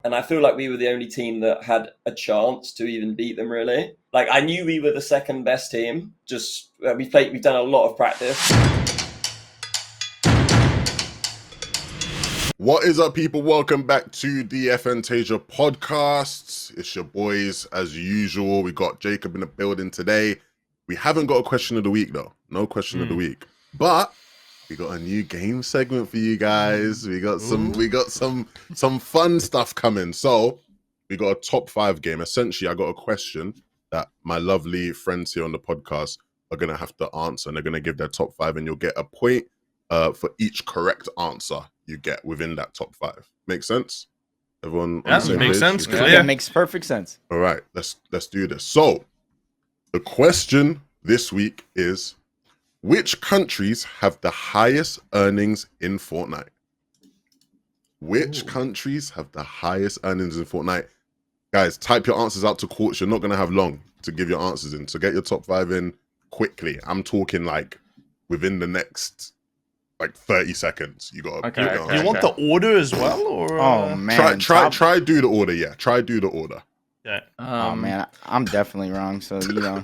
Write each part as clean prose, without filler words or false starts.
And I feel like we were the only team that had a chance to even beat them, really. Like, I knew we were the second best team. Just, we've done a lot of practice. What is up, people? Welcome back to the FNtasia podcast. It's your boys, as usual. We got Jacob in the building today. We haven't got a question of the week, though. No question of the week. But we got a new game segment for you guys. We got some fun stuff coming. So we got a top 5 game. Essentially, I got a question that my lovely friends here on the podcast are gonna have to answer, and they're gonna give their top 5, and you'll get a point for each correct answer you get within that top 5. Make sense? Everyone? Yeah, makes sense. Yeah, makes perfect sense. All right, let's do this. So the question this week is, which countries have the highest earnings in Fortnite? Which countries have the highest earnings in Fortnite? Guys, type your answers out to Quartz. You're not going to have long to give your answers in. So get your top 5 in quickly. I'm talking like within the next 30 seconds. You got to. Okay. You want the order as well, or oh man, try do the order. Yeah, try do the order. Yeah. Oh man, I'm definitely wrong. So you know,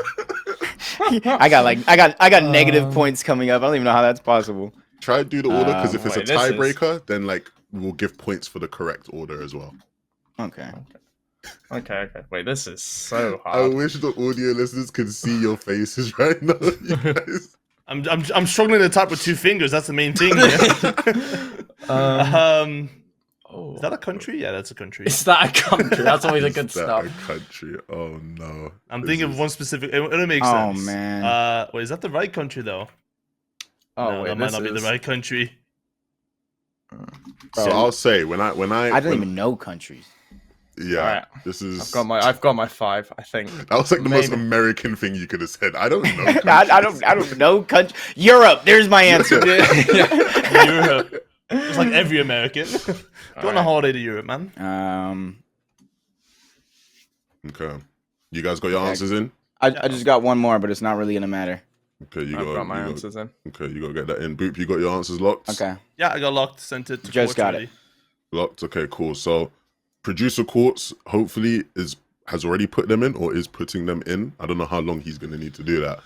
I got negative points coming up. I don't even know how that's possible. Try do the order, because if it's a tiebreaker, then we'll give points for the correct order as well. Okay. Wait, this is so hard. I wish the audio listeners could see your faces right now, you guys. I'm struggling to type with 2 fingers. That's the main thing here. Is that a country? Yeah, that's a country. Is that a country? That's always a good start. stuff. A country? Oh no. I'm thinking of one specific. It'll make sense. Oh man. Wait, is that the right country though? Oh no, wait, that might not be the right country. So I'll say when I don't even know countries. Yeah, right. This is. I've got my 5. I think that was like the most American thing you could have said. I don't know. I don't know country. Europe. There's my answer. Europe. It's like every American. Go on a holiday to Europe, man. Okay. You guys got your answers in? I just got one more, but it's not really gonna matter. Okay, I've got my answers in. Okay, you gotta get that in. Boop, you got your answers locked? Okay. Yeah, I got locked. Sent it to Just got already. it. Locked. Okay, cool. So producer Quartz hopefully has already put them in or is putting them in. I don't know how long he's gonna need to do that.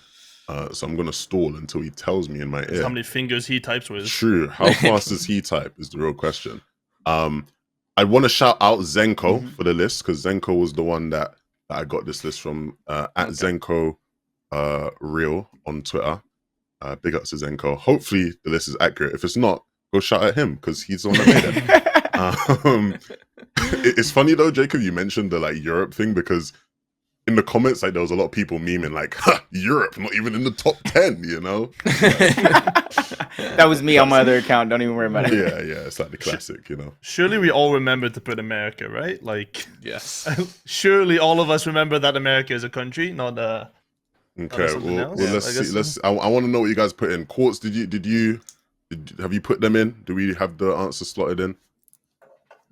So I'm gonna stall until he tells me in my ear. How many fingers he types with? True. How fast does he type is the real question. I want to shout out Zenko for the list, because Zenko was the one that I got this list from at Zenko Real on Twitter. Big ups to Zenko. Hopefully the list is accurate. If it's not, go shout at him, because he's the one that made it. It's funny though, Jacob, you mentioned the Europe thing, because in the comments there was a lot of people memeing Europe not even in the top 10, you know. That was me on my other account. Don't even worry about it. Yeah, it's like the classic, you know. Surely we all remember to put America, right? Yes. Surely all of us remember that America is a country, not okay, well let's see. I want to know what you guys put in. Quartz, have you put them in? Do we have the answer slotted in?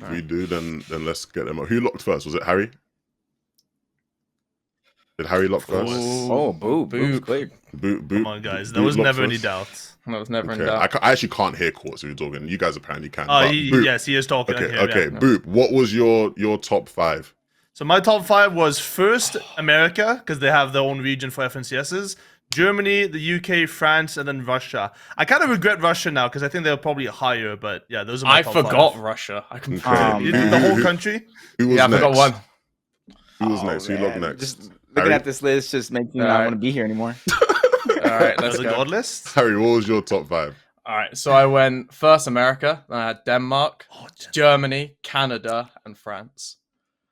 If we do, then let's get them up. Who locked first? Was it Harry? Did Harry lock first? Oh, Boop's clear. Boop. Come on, guys. There was never any doubt. There was never any doubt. I actually can't hear Quartz if you're talking. You guys apparently can. Yes, he is talking. Okay. Boop. What was your top 5? So my top 5 was first America, because they have their own region for FNCSs. Germany, the UK, France, and then Russia. I kind of regret Russia now, because I think they're probably higher, but yeah, those are my top 5. I forgot Russia. I completely the whole country? Who was next? I forgot one. Who was next? Who locked next? Just looking at this list just makes me not want to be here anymore. All right, let's go. go. God list? Harry, what was your top 5? All right, so I went first America, then I had Denmark, Germany, Canada, and France.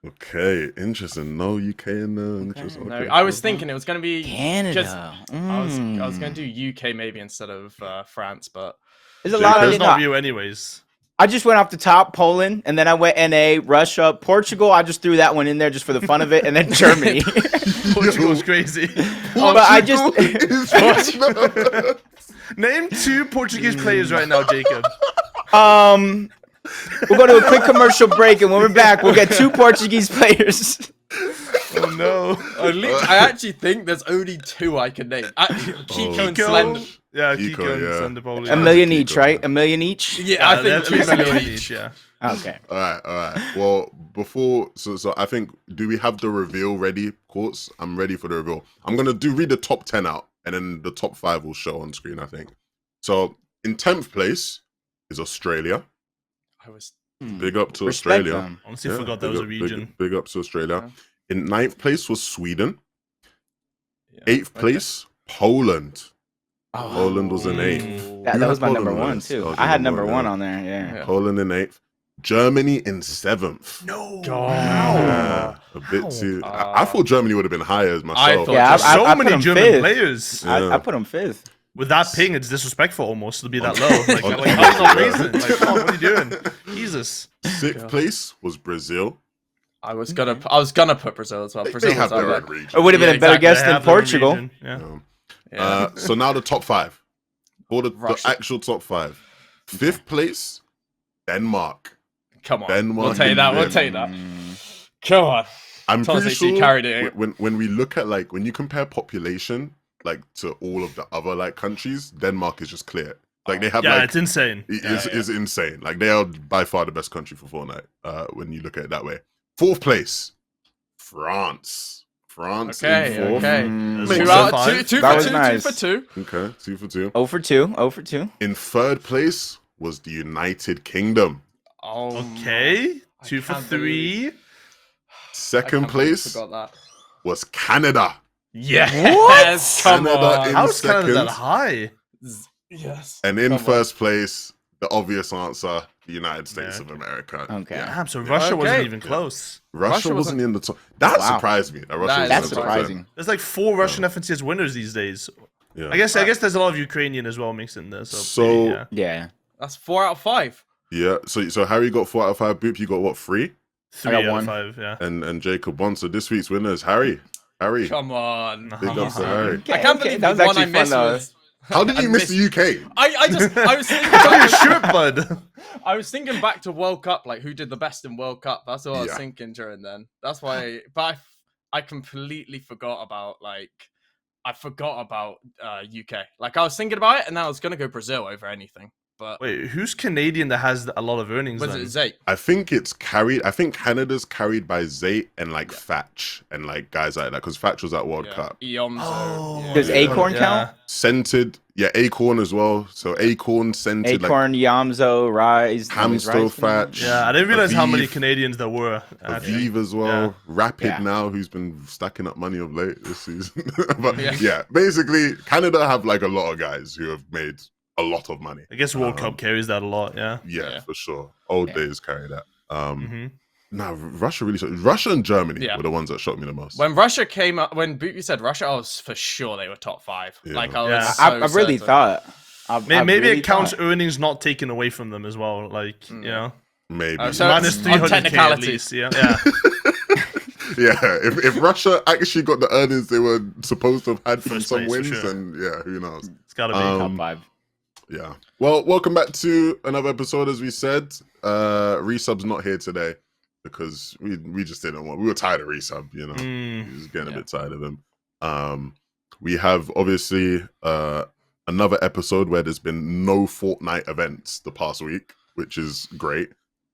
Okay, interesting. No UK in there. Interesting. No, I was thinking it was going to be Canada. I was going to do UK maybe instead of France, but there's a lot. There's no view anyways. I just went off the top, Poland, and then I went NA, Russia, Portugal. I just threw that one in there just for the fun of it, and then Germany. Portugal's crazy. But I just name 2 Portuguese players right now, Jacob. We'll go to a quick commercial break, and when we're back, we'll get 2 Portuguese players. Oh no! I actually think there's only 2 I can name. Kiko and Slender. Yeah, Kiko and Slender. A million each, right? A million each. Yeah, I think 2 million each. Yeah. Okay. All right. Well, before so I think, do we have the reveal ready, Courts? I'm ready for the reveal. I'm gonna read the top 10 out, and then the top 5 will show on screen, I think. So in 10th place is Australia. I was. Big up to Respect Australia. them. Honestly, forgot that was a region. Big up to Australia. Yeah. In 9th place was Sweden. Yeah. 8th place, Poland. Oh. Poland was in 8th. That Who was had my Poland number on one this? too. That was I your had number number one, one on there. Yeah. Poland in 8th. Germany in 7th. No. Yeah, a bit too. I thought Germany would have been higher as myself. thought- Yeah, There's I so put many him German fifth. players. Yeah. I put him 5th. With that ping, it's disrespectful almost to be that low. Like that's not reason. Like, come on, what are you doing? Jesus. 6th place was Brazil. I was gonna put Brazil as well. Brazil They have was their up own region. It would have been Yeah, a better exactly. guess They than have their own Portugal. region, Yeah. Yeah. So now the top 5. Or the Russia. actual top 5. 5th place, Denmark. Come on. Denmark We'll take and that. We'll Vim. take that. Come on. I'm Thomas pretty AC sure carried it. when we look at like when you compare population like to all of the other like countries, Denmark is just clear. Like they have Yeah, like it's insane. it's insane. Like they are by far the best country for Fortnite. When you look at it that way. 4th place, France. France Okay, in 4th. okay. There's Makes Two one out five. of two That for was two, nice. 2 for 2. Okay, 2 for 2. 0 for 2. 0 for 2. In 3rd place was the United Kingdom. Oh, Okay. I 2 for can't 3. 2nd place Forgot that. was Canada. Yes. Come Canada on. in How is Canada that second. high? Yes. And in Come on. first place, the obvious answer, the United States of America. America. Okay. Yeah. Damn, so Russia wasn't Okay. even close. Russia wasn't in the top. That Wow. surprised me. That Russia That wasn't is That's in the top 10. surprising. There's like 4 Russian FNCS winners these days. Yeah. I guess there's a lot of Ukrainian as well mixed in there. So, So- yeah. Yeah. That's 4 out of 5. Yeah. So Harry got 4 out of 5. Boop, you got what, 3? 3 got out one. of 5, yeah. And Jacob 1. So this week's winner is Harry. Harry. Come on. Big up to Harry. I can't believe that was the one actually I missed fun, though. was. How did you I miss the UK? I was thinking Your back, shirt, bud. I was thinking back to World Cup, like who did the best in World Cup. That's what I was Yeah. thinking during then. That's why, but I completely forgot about UK. Like I was thinking about it, and I was gonna go Brazil over anything. But Wait, who's Canadian that has a lot of earnings? was then? it Zay? I think it's carried. I think Canada's carried by Zayt and like Thatch and like guys like that because Thatch was at World Cup. Eomzo. Oh, Does Acorn count? Scented, yeah, Acorn as well. So Acorn, Scented, Acorn, Yamzo, Rise, Hamster, Rise Thatch. Yeah, I didn't realize how many Aviv. Canadians there were. actually. Aviv as well. Yeah. Rapid Yeah. now, who's been stacking up money of late this season. But Yeah. yeah, basically, Canada have like a lot of guys who have made a lot of money. I guess World Cup carries that a lot, yeah. Yeah, for sure. Old Yeah. days carry that. hmm No, Russia really. Russia and Germany Yeah. were the ones that shocked me the most. When Russia came up, when Booty said Russia, I was for sure they were top 5. Yeah. Like I was. Yeah. So I really certain. thought. Maybe really it counts thought. earnings not taken away from them as well. Like, you know, Maybe. So minus it's on 300k at technicality. least. Yeah, yeah. Yeah, if Russia actually got the earnings they were supposed to have had from First some place, for wins, sure. then yeah, who knows? It's gotta be. Top 5. Yeah. Well, welcome back to another episode. As we said, Resub's not here today because we just didn't want. We were tired of Resub. You know, we was getting a bit tired of him. We have obviously another episode where there's been no Fortnite events the past week, which is great.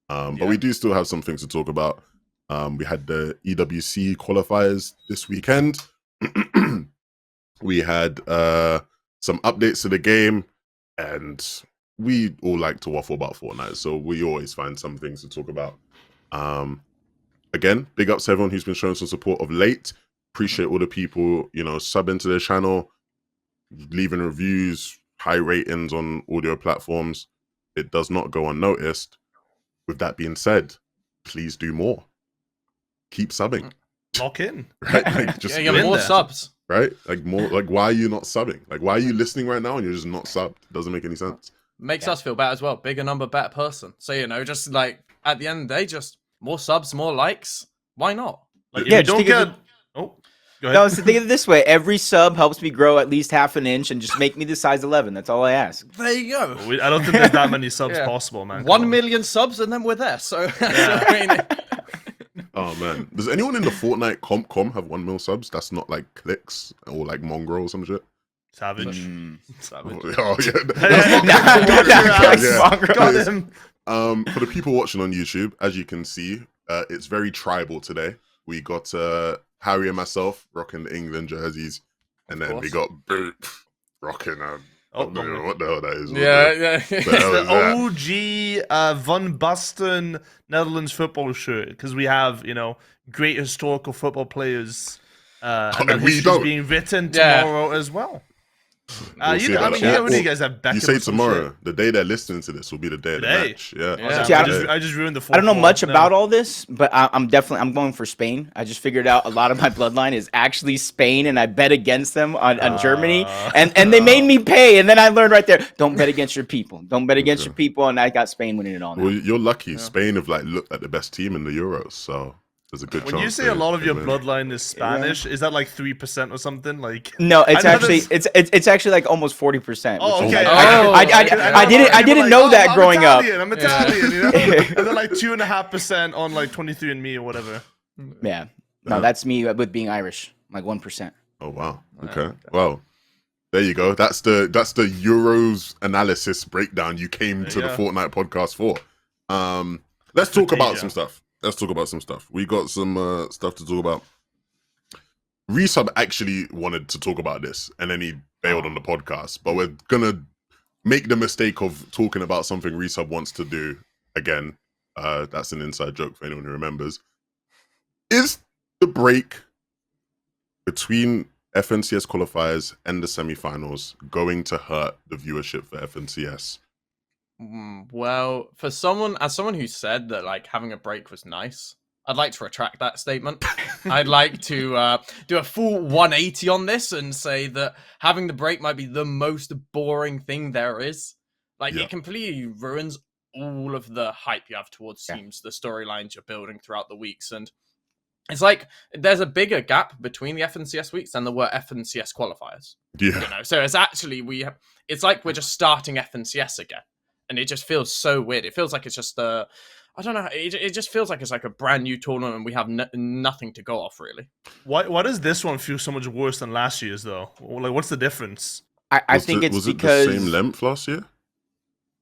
But we do still have some things to talk about. We had the EWC qualifiers this weekend. We had some updates to the game, and we all like to waffle about Fortnite, so we always find some things to talk about. Again, big ups to everyone who's been showing some support of late. Appreciate all the people, subbing to the channel, leaving reviews, high ratings on audio platforms. It does not go unnoticed. With that being said, please do more. Keep subbing. Lock in. Right? Like, just Yeah, in more there. subs. right? Like more. Like, why are you not subbing? Like, why are you listening right now and you're just not subbed? Doesn't make any sense. Makes us feel better as well. Bigger number, better person. So just like at the end of the day, just more subs, more likes. Why not? Like, Yeah, if just you don't think of get. Oh, go No, ahead. so think of it this way: every sub helps me grow at least half an inch, and just make me the size 11. That's all I ask. There you go. I don't think there's that many subs Yeah. possible, man. Come 1 on. million subs and then we're there. So, Yeah. I mean, Oh man, does anyone in the Fortnite com have 1 mil subs? That's not like clicks or like mongrel or some shit. Savage. Oh Savage. yeah, Nah, that's not got yeah. him. Got him. For the people watching on YouTube, as you can see, it's very tribal today. We got Harry and myself rocking the England jerseys, and then we got Boot rocking. I don't know what the hell that is. The OG Van Basten Netherlands football shirt, because we have, great historical football players, and that history's being written tomorrow as well. What do you guys have Beckham? You say tomorrow. The day they're listening to this will be the day of the match. Yeah. I just ruined the. I don't know much about all this, but I'm going for Spain. I just figured out a lot of my bloodline is actually Spain, and I bet against them on Germany, and they made me pay. And then I learned right there, don't bet against your people. Don't bet against your people, and I got Spain winning it all. Now. Well, you're lucky. Spain have looked like the best team in the Euros, so. There's a good when you say a lot of your bloodline is Spanish, is that like 3% or something? Like no, it's actually like almost 40%. Oh, okay. I didn't know that growing up. I'm Italian, and then like 2.5% on like 23andMe or whatever. Yeah, no, that's me with being Irish, like 1%. Oh wow. Okay. Well, there you go. That's the Euros analysis breakdown you came to the Fortnite podcast for. Let's talk about some stuff. We got some stuff to talk about. Resub actually wanted to talk about this, and then he bailed on the podcast. But we're gonna make the mistake of talking about something Resub wants to do again. That's an inside joke for anyone who remembers. Is the break between FNCS qualifiers and the semifinals going to hurt the viewership for FNCS? Well, as someone who said that like having a break was nice, I'd like to retract that statement. I'd like to do a full 180 on this and say that having the break might be the most boring thing there is. Like it completely ruins all of the hype you have towards teams, the storylines you're building throughout the weeks, and it's like there's a bigger gap between the FNCS weeks than there were FNCS qualifiers. Yeah. So it's actually it's like we're just starting FNCS again. And it just feels so weird. It feels like it's just I don't know. It just feels like it's like a brand new tournament and we have nothing to go off, really. Why does this one feel so much worse than last year's, though? Like, what's the difference? I think it's because... Was it the same length last year?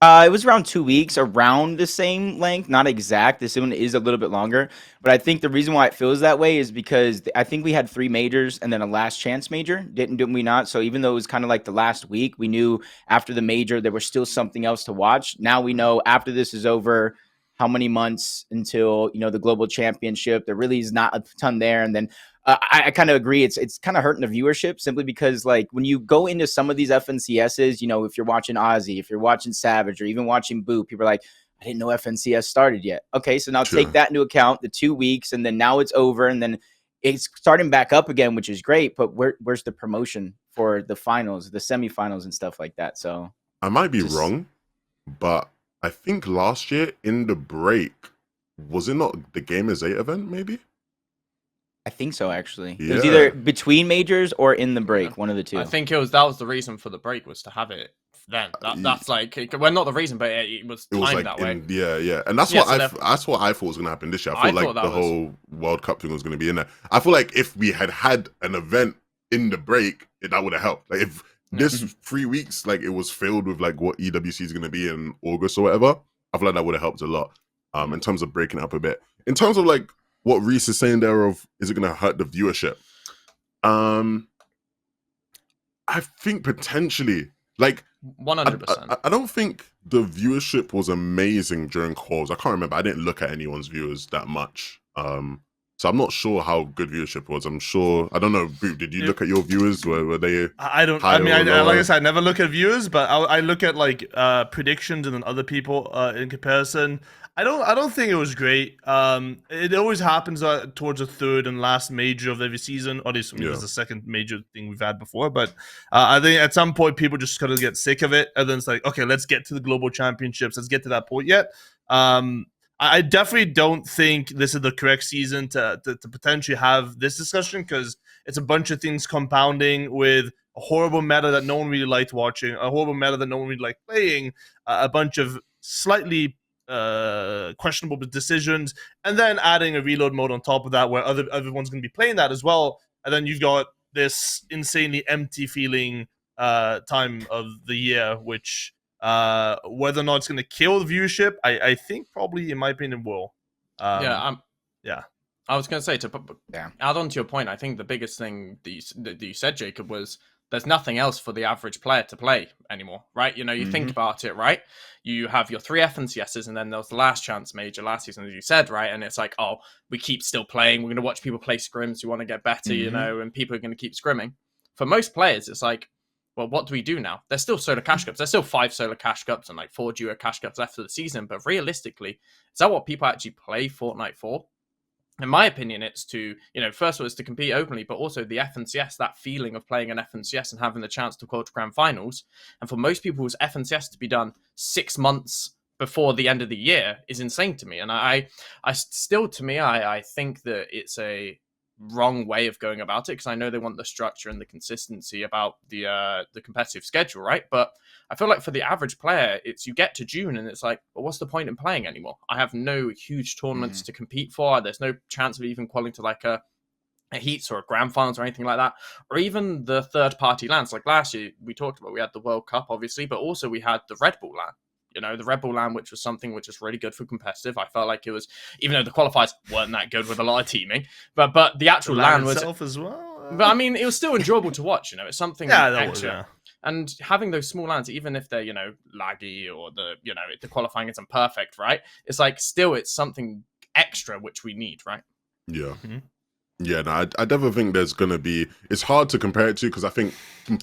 It was around 2 weeks, around the same length, not exact. This one is a little bit longer, but I think the reason why it feels that way is because I think we had 3 majors and then a last chance major, didn't we not? So even though it was kind of like the last week, we knew after the major there was still something else to watch. Now we know after this is over, how many months until the global championship. There really is not a ton there, and then. I kind of agree. It's kind of hurting the viewership simply because like when you go into some of these FNCSs, if you're watching Ozzy, if you're watching Savage, or even watching Boo, people are like, I didn't know FNCS started yet. Okay, so now take that into account, the 2 weeks, and then now it's over, and then it's starting back up again, which is great. But where's the promotion for the finals, the semifinals, and stuff like that? So I might be wrong, but I think last year in the break, was it not the Gamers 8 event? Maybe. I think so, actually. It was either between majors or in the break, one of the two. I think that was the reason for the break, was to have it then. That's like, well, not the reason, but it was timed that way. Yeah. And that's what I thought was going to happen this year. I thought like the whole World Cup thing was going to be in there. I feel like if we had an event in the break, that would have helped. Like if this 3 weeks, like it was filled with like what EWC is going to be in August or whatever, I feel like that would have helped a lot in terms of breaking it up a bit. In terms of like, what Reese is saying there of, is it going to hurt the viewership? I think potentially, like 100%. I don't think the viewership was amazing during calls. I can't remember. I didn't look at anyone's viewers that much. So I'm not sure how good viewership was. I don't know. Boop, did you look at your viewers? Were they? I don't. I mean, like I said, I never look at viewers, but I look at like predictions and then other people in comparison. I don't think it was great. It always happens towards the third and last major of every season. Obviously, it's the second major thing we've had before. But I think at some point people just kind of get sick of it, and then it's like, okay, let's get to the global championships. Let's get to that point yet. I definitely don't think this is the correct season to potentially have this discussion, because it's a bunch of things compounding with a horrible meta that no one really liked watching, a horrible meta that no one really liked playing, a bunch of slightly questionable decisions, and then adding a reload mode on top of that where everyone's going to be playing that as well, and then you've got this insanely empty feeling time of the year, which Whether or not it's going to kill the viewership, I think probably, in my opinion, will. Yeah. I was going to say, Yeah. add on to your point, I think the biggest thing that you said, Jacob, was there's nothing else for the average player to play anymore, right? You know, you think about it, right? You have your 3 FNCSs, and then there was the last chance major last season, as you said, right? And it's like, oh, we keep still playing. We're going to watch people play scrims. We want to get better, you know, and people are going to keep scrimming. For most players, it's like, well, what do we do now? There's still solo cash cups. There's still 5 solo cash cups and like 4 duo cash cups left for the season. But realistically, is that what people actually play Fortnite for? In my opinion, it's to, you know, first of all, it's to compete openly, but also the FNCS, that feeling of playing an FNCS and having the chance to qualify to grand finals. And for most people's FNCS to be done 6 months before the end of the year is insane to me. And I think that it's a wrong way of going about it, because I know they want the structure and the consistency about the competitive schedule, right? But I feel like for the average player, it's you get to June and it's like, well, what's the point in playing anymore? I have no huge tournaments to compete for. There's no chance of even qualifying to like a heats or a grand finals or anything like that, or even the third-party LANs. Like last year, we talked about, we had the World Cup, obviously, but also we had the Red Bull LAN. You know, the Red Bull LAN, which was something which is really good for competitive. I felt like it was, even though the qualifiers weren't that good with a lot of teaming, but the actual LAN was itself as well. But I mean, it was still enjoyable to watch. You know, it's something extra. And having those small LANs, even if they're, you know, laggy or the qualifying isn't perfect, right? It's like still it's something extra which we need, right? Yeah. Yeah, no, I definitely think there's going to be... It's hard to compare it to, because I think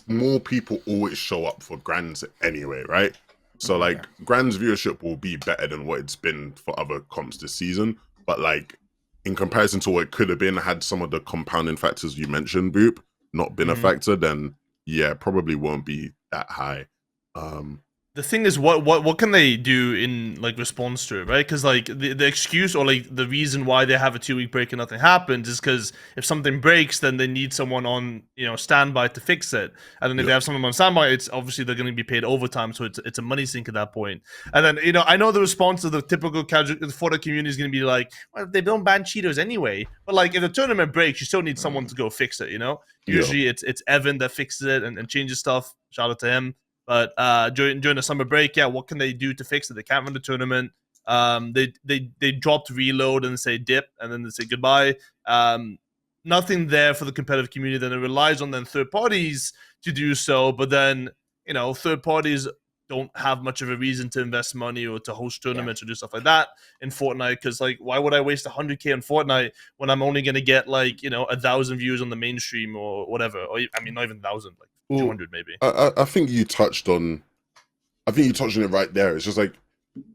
more people always show up for Grands anyway, right? So, like, Grand's viewership will be better than what it's been for other comps this season. But, like, in comparison to what it could have been, had some of the compounding factors you mentioned, Boop, not been a factor, then, yeah, probably won't be that high. The thing is, what can they do in like response to it, right? Because like the excuse or like the reason why they have a 2-week break and nothing happens is because if something breaks, then they need someone on standby to fix it. And then if they have someone on standby, it's obviously they're going to be paid overtime, so it's a money sink at that point. And then I know the response of the typical casual Fortnite community is going to be like, well, they don't ban cheaters anyway. But like if the tournament breaks, you still need someone to go fix it. Usually it's Evan that fixes it and changes stuff. Shout out to him. But during the summer break, what can they do to fix it? They can't run the tournament. They drop to reload and say dip, and then they say goodbye. Nothing there for the competitive community. Then it relies on third parties to do so. But then third parties don't have much of a reason to invest money or to host tournaments or do stuff like that in Fortnite. Because like, why would I waste 100K on Fortnite when I'm only going to get like 1,000 views on the mainstream or whatever? Or I mean, not even 1,000, like 200 maybe. I think you touched on. I think you touched on it right there. It's just like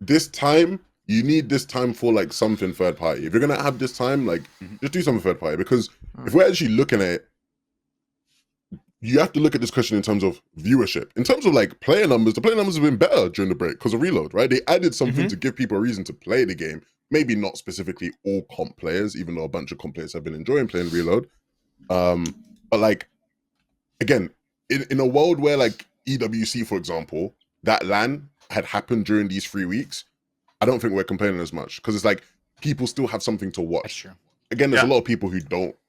this time. You need this time for like something third party. If you're gonna have this time, like just do something third party. Because if we're actually looking at it, you have to look at this question in terms of viewership. In terms of like player numbers, the player numbers have been better during the break because of Reload, right? They added something to give people a reason to play the game. Maybe not specifically all comp players, even though a bunch of comp players have been enjoying playing Reload. But like, again, in a world where like EWC, for example, that LAN had happened during these 3 weeks, I don't think we're complaining as much because it's like people still have something to watch. That's true. Again, there's a lot of people who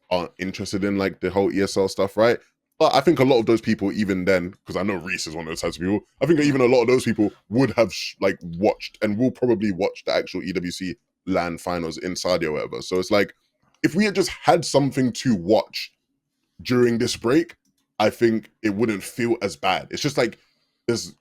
aren't interested in like the whole ESL stuff, right? But I think a lot of those people, even then, because I know Reese is one of those types of people, I think that even a lot of those people would have like watched and will probably watch the actual EWC LAN finals in Saudi or whatever. So it's like, if we had just had something to watch during this break, I think it wouldn't feel as bad. It's just like, there's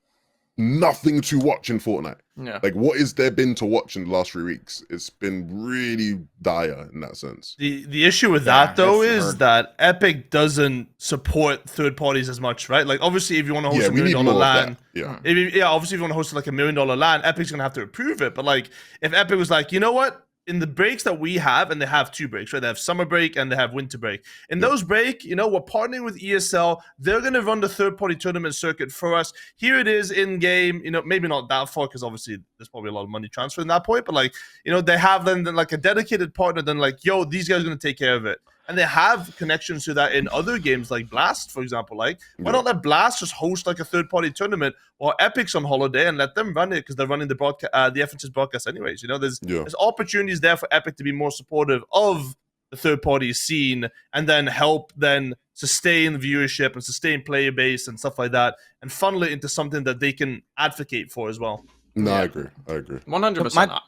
nothing to watch in Fortnite. Yeah. Like, what is there been to watch in the last 3 weeks? It's been really dire in that sense. The issue with that though is that Epic doesn't support third parties as much, right? Like obviously if you want to host $1 million LAN, obviously if you want to host like $1 million LAN, Epic's gonna have to approve it. But like if Epic was like, you know what? In the breaks that we have, and they have 2 breaks, right? They have summer break and they have winter break. In those break, we're partnering with ESL. They're going to run the third-party tournament circuit for us. Here it is in-game, maybe not that far because obviously there's probably a lot of money transferred in that point. But like, they have then like a dedicated partner then like, yo, these guys are going to take care of it. And they have connections to that in other games like Blast, for example. Like, why not let Blast just host like a third-party tournament while Epic's on holiday and let them run it because they're running the broadcast, the FNTasia broadcast anyways. There's opportunities there for Epic to be more supportive of the third-party scene, and then help then sustain viewership and sustain player base and stuff like that, and funnel it into something that they can advocate for as well. No, Yeah. I agree. 100%.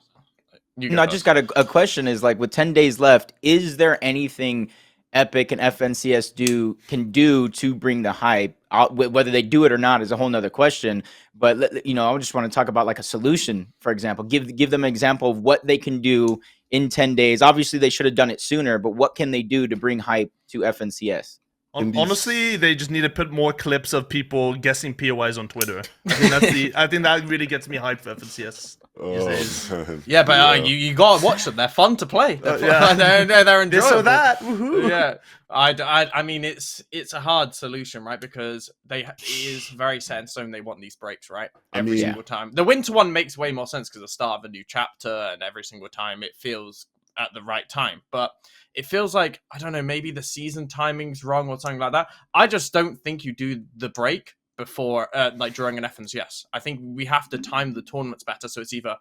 No, I just got a question is like with 10 days left, is there anything Epic and FNCS can do to bring the hype? Whether they do it or not is a whole nother question. But I just want to talk about like a solution, for example. Give them an example of what they can do in 10 days. Obviously, they should have done it sooner, but what can they do to bring hype to FNCS? Honestly, they just need to put more clips of people guessing POIs on Twitter. I think that really gets me hyped for FNCS. Man. Yeah, but you gotta watch them. They're fun to play. They're they're enjoyable. This or that. Woohoo. Yeah, I mean, it's a hard solution, right? Because it is very set in stone. They want these breaks, right? Every single time. The winter one makes way more sense because the start of a new chapter, and every single time it feels at the right time. But it feels like, I don't know, maybe the season timing's wrong or something like that. I just don't think you do the break before, like during an FNCS. I think we have to time the tournaments better, so it's either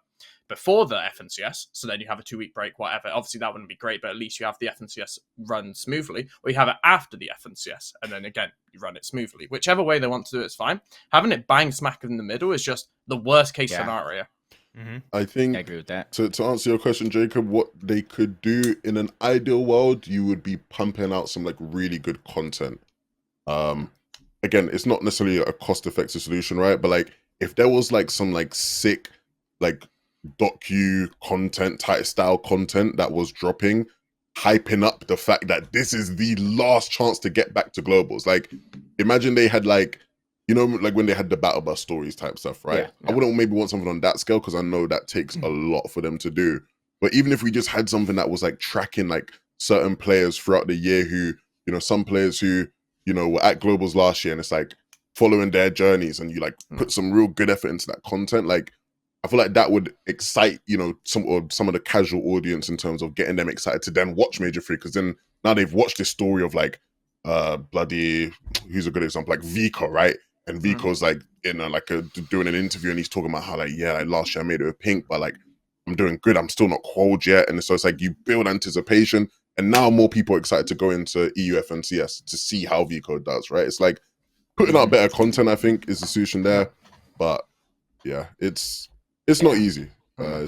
before the FNCS, so then you have a 2-week break, whatever. Obviously, that wouldn't be great, but at least you have the FNCS run smoothly, or you have it after the FNCS, and then again, you run it smoothly. Whichever way they want to do it is fine. Having it bang smack in the middle is just the worst case scenario. Mm-hmm. I think I agree with that. to answer your question, Jacob, what they could do in an ideal world, you would be pumping out some like really good content. Again, it's not necessarily a cost-effective solution, right? But like if there was like some like sick like docu content, type style content that was dropping, hyping up the fact that this is the last chance to get back to globals. Like imagine they had like, like when they had the battle bus stories type stuff, right? Yeah. I wouldn't maybe want something on that scale because I know that takes a lot for them to do. But even if we just had something that was like tracking like certain players throughout the year who, some players who, were at globals last year, and it's like following their journeys, and you like put some real good effort into that content. Like I feel like that would excite, some of the casual audience in terms of getting them excited to then watch Major 3, because then now they've watched this story of like who's a good example, like Vico, right? And Vico's like doing an interview, and he's talking about how like last year I made it with Pink, but like I'm doing good, I'm still not cold yet. And so it's like you build anticipation, and now more people are excited to go into EU FNCS to see how Vico does, right? It's like putting out better content, I think, is the solution there. But yeah, it's not easy. I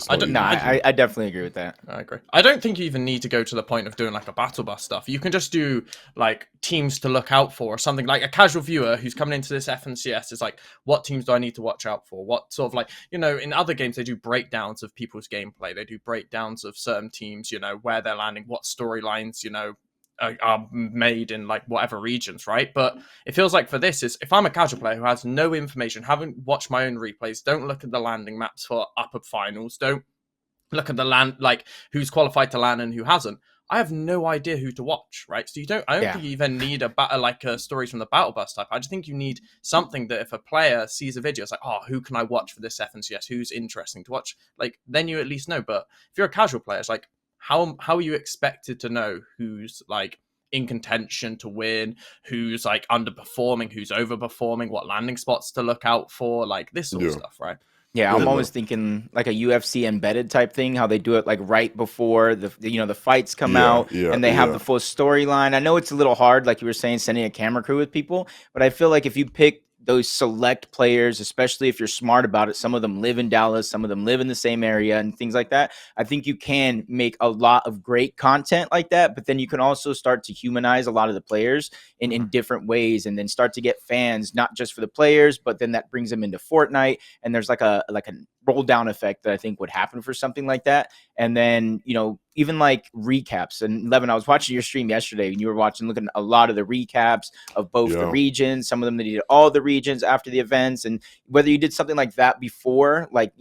definitely agree with that. I agree. I don't think you even need to go to the point of doing like a battle bus stuff. You can just do like teams to look out for, or something. Like a casual viewer who's coming into this FNCS is like, what teams do I need to watch out for? What sort of like, in other games they do breakdowns of people's gameplay. They do breakdowns of certain teams, where they're landing, what storylines, are made in like whatever regions, right? But it feels like for this is, if I'm a casual player who has no information, haven't watched my own replays, don't look at the landing maps for upper finals, don't look at the land, like who's qualified to land and who hasn't, I have no idea who to watch, right? So I don't think you even need a stories from the battle bus type. I just think you need something that if a player sees a video, it's like, oh, who can I watch for this FNCS? Who's interesting to watch? Like then you at least know. But if you're a casual player, it's like, how are you expected to know who's like in contention to win, who's like underperforming, who's overperforming, what landing spots to look out for, like this sort of stuff, right? Yeah, I'm always thinking like a UFC embedded type thing, how they do it like right before the fights come out, and they have the full storyline. I know it's a little hard, like you were saying, sending a camera crew with people, but I feel like if you pick those select players, especially if you're smart about it, some of them live in Dallas, some of them live in the same area and things like that, I think you can make a lot of great content like that, but then you can also start to humanize a lot of the players in different ways, and then start to get fans, not just for the players, but then that brings them into Fortnite, and there's like a roll down effect that I think would happen for something like that. And then, even like recaps. And Levin, I was watching your stream yesterday, and you were looking at a lot of the recaps of both the regions. Some of them that did all the regions after the events, and whether you did something like that before, like,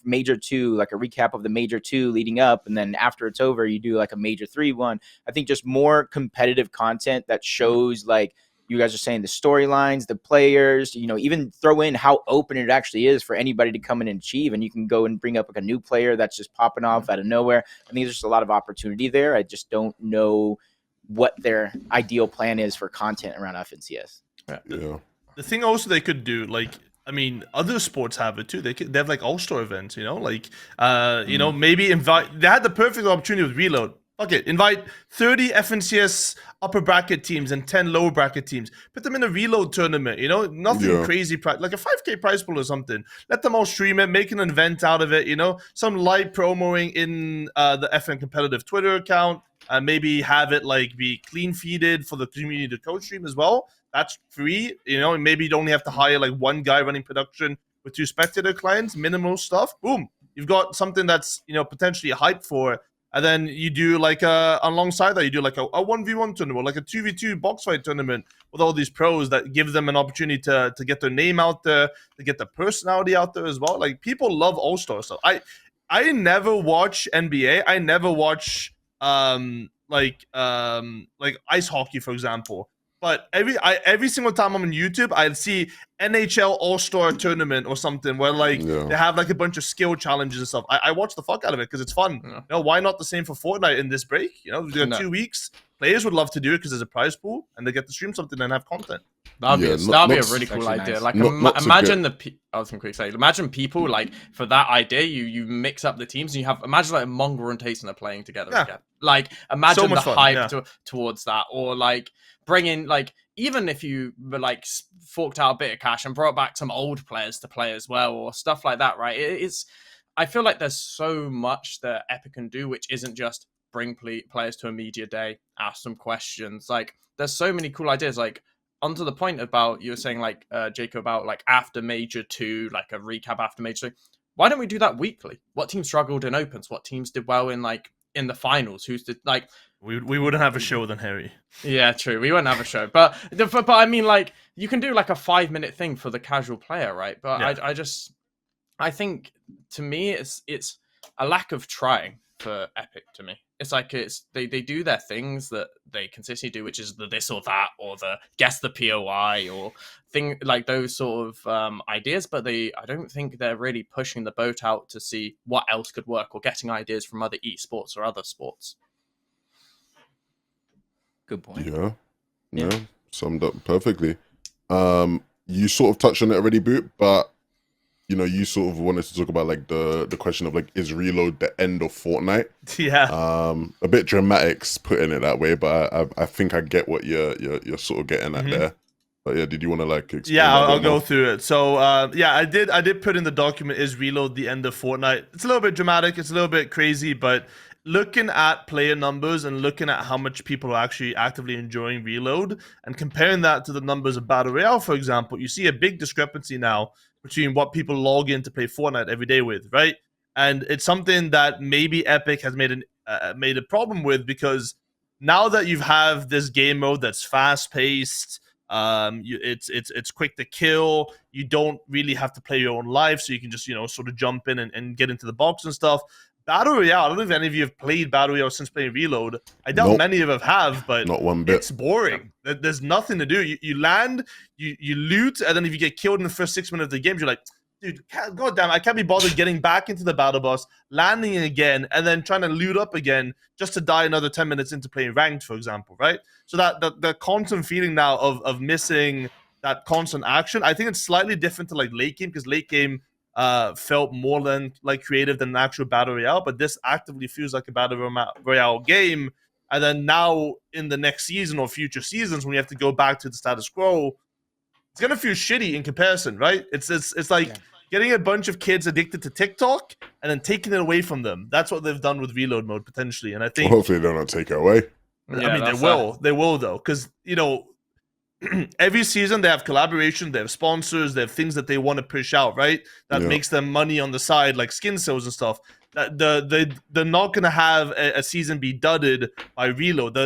Major 2, like a recap of the Major 2 leading up, and then after it's over, you do like a Major 3 one. I think just more competitive content that shows, like you guys are saying, the storylines, the players, even throw in how open it actually is for anybody to come in and achieve. And you can go and bring up like a new player that's just popping off out of nowhere. I think there's just a lot of opportunity there. I just don't know what their ideal plan is for content around FNCS. Yeah. The thing also they could do, like, I mean, other sports have it too. They have like all-star events, maybe invite. They had the perfect opportunity with Reload. Fuck it. Invite 30 FNCS upper bracket teams and 10 lower bracket teams. Put them in a reload tournament, you know? Nothing crazy, like a 5K prize pool or something. Let them all stream it, make an event out of it, you know? Some light promoing in the FN competitive Twitter account. Maybe have it like be clean feeded for the community to co-stream as well. That's free, you know? And maybe you only have to hire like one guy running production with 2 spectator clients, minimal stuff. Boom. You've got something that's, you know, potentially hyped for. And then you do like alongside that, you do like a 1v1 tournament, like a 2v2 box fight tournament with all these pros that give them an opportunity to get their name out there, to get their personality out there as well. Like people love All-Star stuff. I never watch NBA. I never watch like ice hockey, for example. But every single time I'm on YouTube, I'd see NHL All-Star Tournament or something where like they have like a bunch of skill challenges and stuff. I watch the fuck out of it because it's fun. Yeah. You know, why not the same for Fortnite in this break? You know, we've got 2 weeks. Players would love to do it because there's a prize pool and they get to stream something and have content. That'd be a really cool idea. Nice. Like imagine I was gonna quickly say, imagine people like for that idea, you mix up the teams and you have imagine like Mongrel and Tayson are playing together again. Like imagine the hype towards that, or like bring in like even if you were like forked out a bit of cash and brought back some old players to play as well, or stuff like that, right? It's I feel like there's so much that Epic can do, which isn't just bring players to a media day, ask some questions. Like there's so many cool ideas. Like onto the point about you were saying like Jacob about like after Major 2, like a recap after Major 2. Why don't we do that weekly? What teams struggled in opens? What teams did well in like in the finals? Who's did like we wouldn't have a show then, Harry. Yeah, true. We wouldn't have a show, but I mean, like you can do like a 5-minute thing for the casual player, right? But I think to me it's a lack of trying for Epic. To me, it's like they do their things that they consistently do, which is the this or that or the guess the POI or thing like those sort of ideas. But I don't think they're really pushing the boat out to see what else could work or getting ideas from other esports or other sports. Good point. Yeah, summed up perfectly. You sort of touched on it already, Boot, but you know, you sort of wanted to talk about like the question of like, is reload the end of Fortnite? Yeah. A bit dramatics putting it that way, but I think I get what you're sort of getting at there. But yeah, did you want to like explain? Yeah, I'll go through it. So yeah, I did put in the document, is reload the end of Fortnite? It's a little bit dramatic, it's a little bit crazy, but looking at player numbers and looking at how much people are actually actively enjoying reload and comparing that to the numbers of Battle Royale, for example, you see a big discrepancy now between what people log in to play Fortnite every day with, right? And it's something that maybe Epic has made a problem with, because now that you have this game mode that's fast paced, it's quick to kill. You don't really have to play your own life, so you can just sort of jump in and get into the box and stuff. Battle Royale, I don't know if any of you have played Battle Royale since playing Reload. I doubt many of you have, but not one bit. It's boring. There's nothing to do. You land, you loot, and then if you get killed in the first 6 minutes of the game, you're like, dude, goddamn, I can't be bothered getting back into the battle bus, landing again, and then trying to loot up again just to die another 10 minutes into playing ranked, for example, right? So that the constant feeling now of missing that constant action, I think it's slightly different to like late game, because late game felt more than like creative than an actual Battle Royale, but this actively feels like a Battle Royale game. And then now in the next season or future seasons, when you have to go back to the status quo, it's gonna feel shitty in comparison, right? It's like getting a bunch of kids addicted to TikTok and then taking it away from them. That's what they've done with Reload mode potentially, and I think hopefully they don't take it away. I mean, they will though, because every season they have collaboration, they have sponsors, they have things that they want to push out, right? That makes them money on the side, like skin sales and stuff. They're not gonna have a season be dudded by Reload.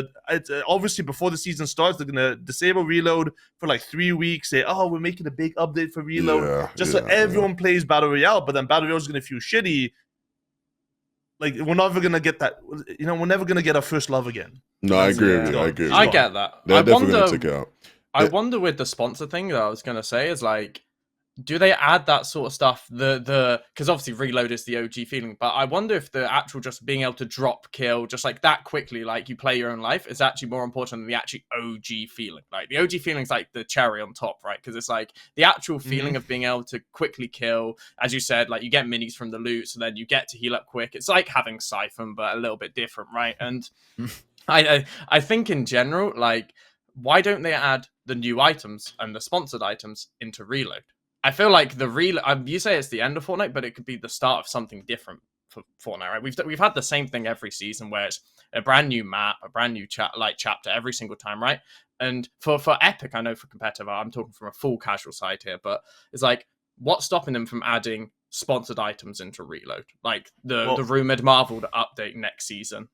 Obviously before the season starts, they're gonna disable Reload for like 3 weeks. Say, oh, we're making a big update for Reload, so everyone plays Battle Royale. But then Battle Royale is gonna feel shitty. Like we're never gonna get that. We're never gonna get our first love again. No, I agree. I get that. They're definitely gonna take it out. I wonder with the sponsor thing that I was gonna say is like, do they add that sort of stuff? Because obviously reload is the OG feeling, but I wonder if the actual just being able to drop kill just like that quickly, like you play your own life, is actually more important than the actual OG feeling. Like the OG feeling is like the cherry on top, right? Because it's like the actual feeling of being able to quickly kill, as you said, like you get minis from the loot, so then you get to heal up quick. It's like having Siphon, but a little bit different, right? And I think in general, like, why don't they add the new items and the sponsored items into reload? I feel like the you say it's the end of Fortnite, but it could be the start of something different for Fortnite, right? We've had the same thing every season where it's a brand new map, a brand new chapter every single time, right? And for Epic, I know for competitive, I'm talking from a full casual side here, but it's like, what's stopping them from adding sponsored items into reload? Like the rumored Marvel update next season.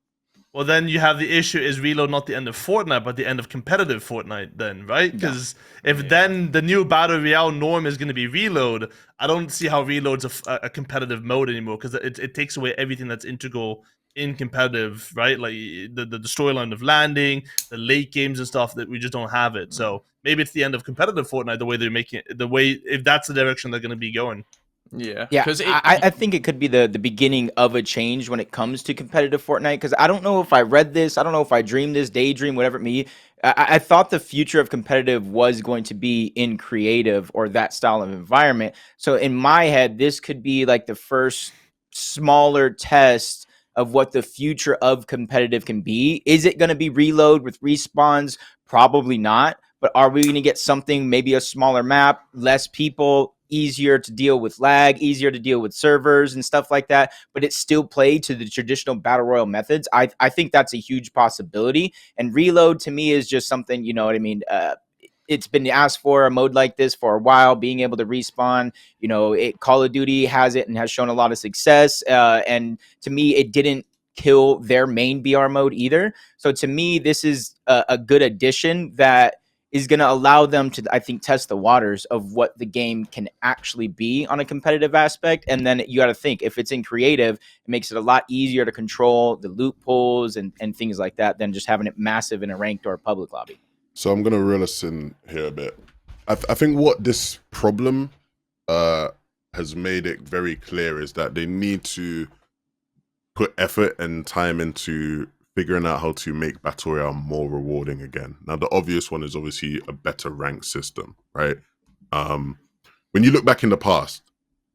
Well, then you have the issue, is reload not the end of Fortnite, but the end of competitive Fortnite then, right? Because if then the new Battle Royale norm is going to be reload, I don't see how reload's a competitive mode anymore, because it takes away everything that's integral in competitive, right? Like the storyline of landing, the late games and stuff, that we just don't have it. So maybe it's the end of competitive Fortnite, the way they're making it, if that's the direction they're going to be going. Yeah, I think it could be the beginning of a change when it comes to competitive Fortnite, because I don't know if I read this, I don't know if I dreamed this, daydream, whatever it may be. I thought the future of competitive was going to be in creative or that style of environment. So in my head, this could be like the first smaller test of what the future of competitive can be. Is it going to be reload with respawns? Probably not. But are we going to get something, maybe a smaller map, less people, easier to deal with lag, easier to deal with servers and stuff like that, but it's still played to the traditional battle royale methods? I think that's a huge possibility. And reload to me is just something, you know what I mean? It's been asked for a mode like this for a while, being able to respawn. You know, Call of Duty has it and has shown a lot of success. And to me, it didn't kill their main BR mode either. So to me, this is a good addition that is going to allow them to, I think, test the waters of what the game can actually be on a competitive aspect. And then you got to think, if it's in creative, it makes it a lot easier to control the loot pools and things like that than just having it massive in a ranked or a public lobby. So I'm going to reel us in here a bit. I think what this problem has made it very clear is that they need to put effort and time into figuring out how to make Battle Royale more rewarding again. Now, the obvious one is obviously a better rank system, right? When you look back in the past,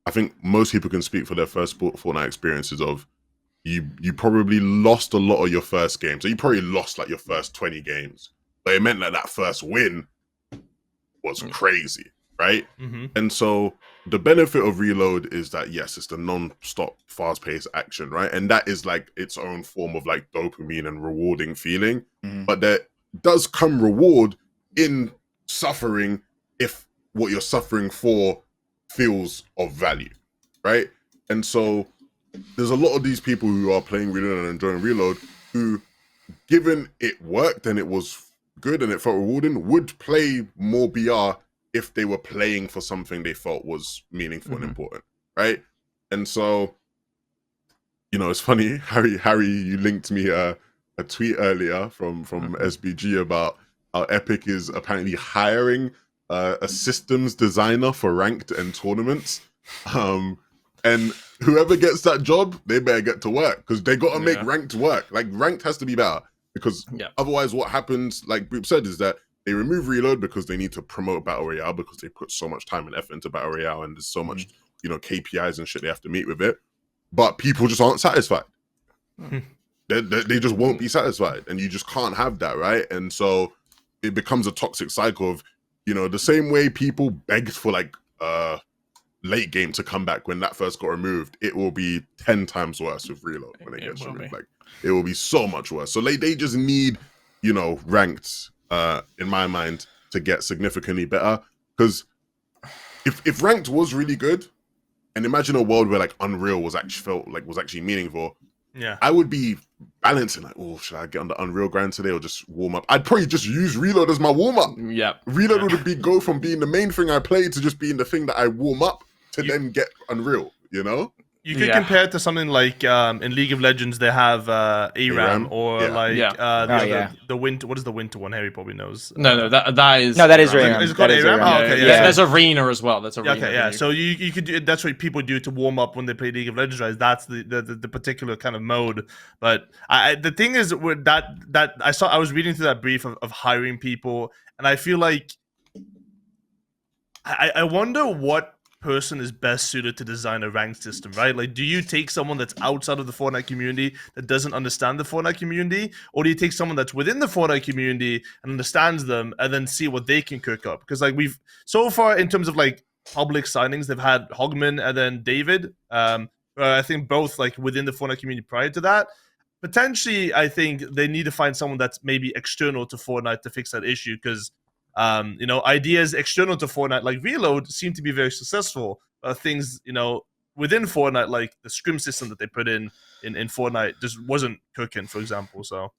I think most people can speak for their first Fortnite experiences of you probably lost a lot of your first games. So you probably lost like your first 20 games, but it meant that first win was crazy, right? And so the benefit of reload is that, yes, it's the non-stop fast-paced action, right? And that is like its own form of like dopamine and rewarding feeling. But there does come reward in suffering if what you're suffering for feels of value, right? And so there's a lot of these people who are playing reload and enjoying reload who, given it worked and it was good and it felt rewarding, would play more BR if they were playing for something they felt was meaningful and important, right? And so, you know, it's funny, Harry, you linked me a tweet earlier from SBG about how Epic is apparently hiring a systems designer for ranked and tournaments. And whoever gets that job, they better get to work, because they got to make ranked work. Like, ranked has to be better, because otherwise what happens, like Boop said, is that they remove reload because they need to promote Battle Royale, because they put so much time and effort into Battle Royale and there's so much, you know, KPIs and shit they have to meet with it. But people just aren't satisfied. They just won't be satisfied, and you just can't have that, right? And so it becomes a toxic cycle of, you know, the same way people begged for like late game to come back when that first got removed, it will be 10 times worse with reload when it gets removed. Like, it will be so much worse. So they just need, you know, ranked, in my mind, to get significantly better. Because if ranked was really good, and imagine a world where like Unreal was actually meaningful, I would be balancing like, oh, should I get on the Unreal grind today or just warm up? I'd probably just use reload as my warm up. Reload would go from being the main thing I play to just being the thing that I warm up to then get Unreal, you know? You could Yeah. compare it to something like in League of Legends they have ARAM ARAM? or Yeah. like Yeah. the Oh, other, yeah. the winter. What is the winter one? Harry probably knows. No, that is. No, that is Is ARAM. it called That is ARAM? ARAM. Oh, okay, yeah. yeah. There's arena as well. That's arena. Okay, yeah. So you could do, that's what people do to warm up when they play League of Legends, right? That's the particular kind of mode. But the thing is with that I was reading through that brief of hiring people, and I feel like I wonder what person is best suited to design a ranked system, right? Like, do you take someone that's outside of the Fortnite community that doesn't understand the Fortnite community, or do you take someone that's within the Fortnite community and understands them and then see what they can cook up? Because like we've so far in terms of like public signings, they've had Hogman and then David. I think both like within the Fortnite community prior to that. Potentially, I think they need to find someone that's maybe external to Fortnite to fix that issue because ideas external to Fortnite like Reload seem to be very successful. Things, within Fortnite, like the scrim system that they put in Fortnite just wasn't cooking, for example. So,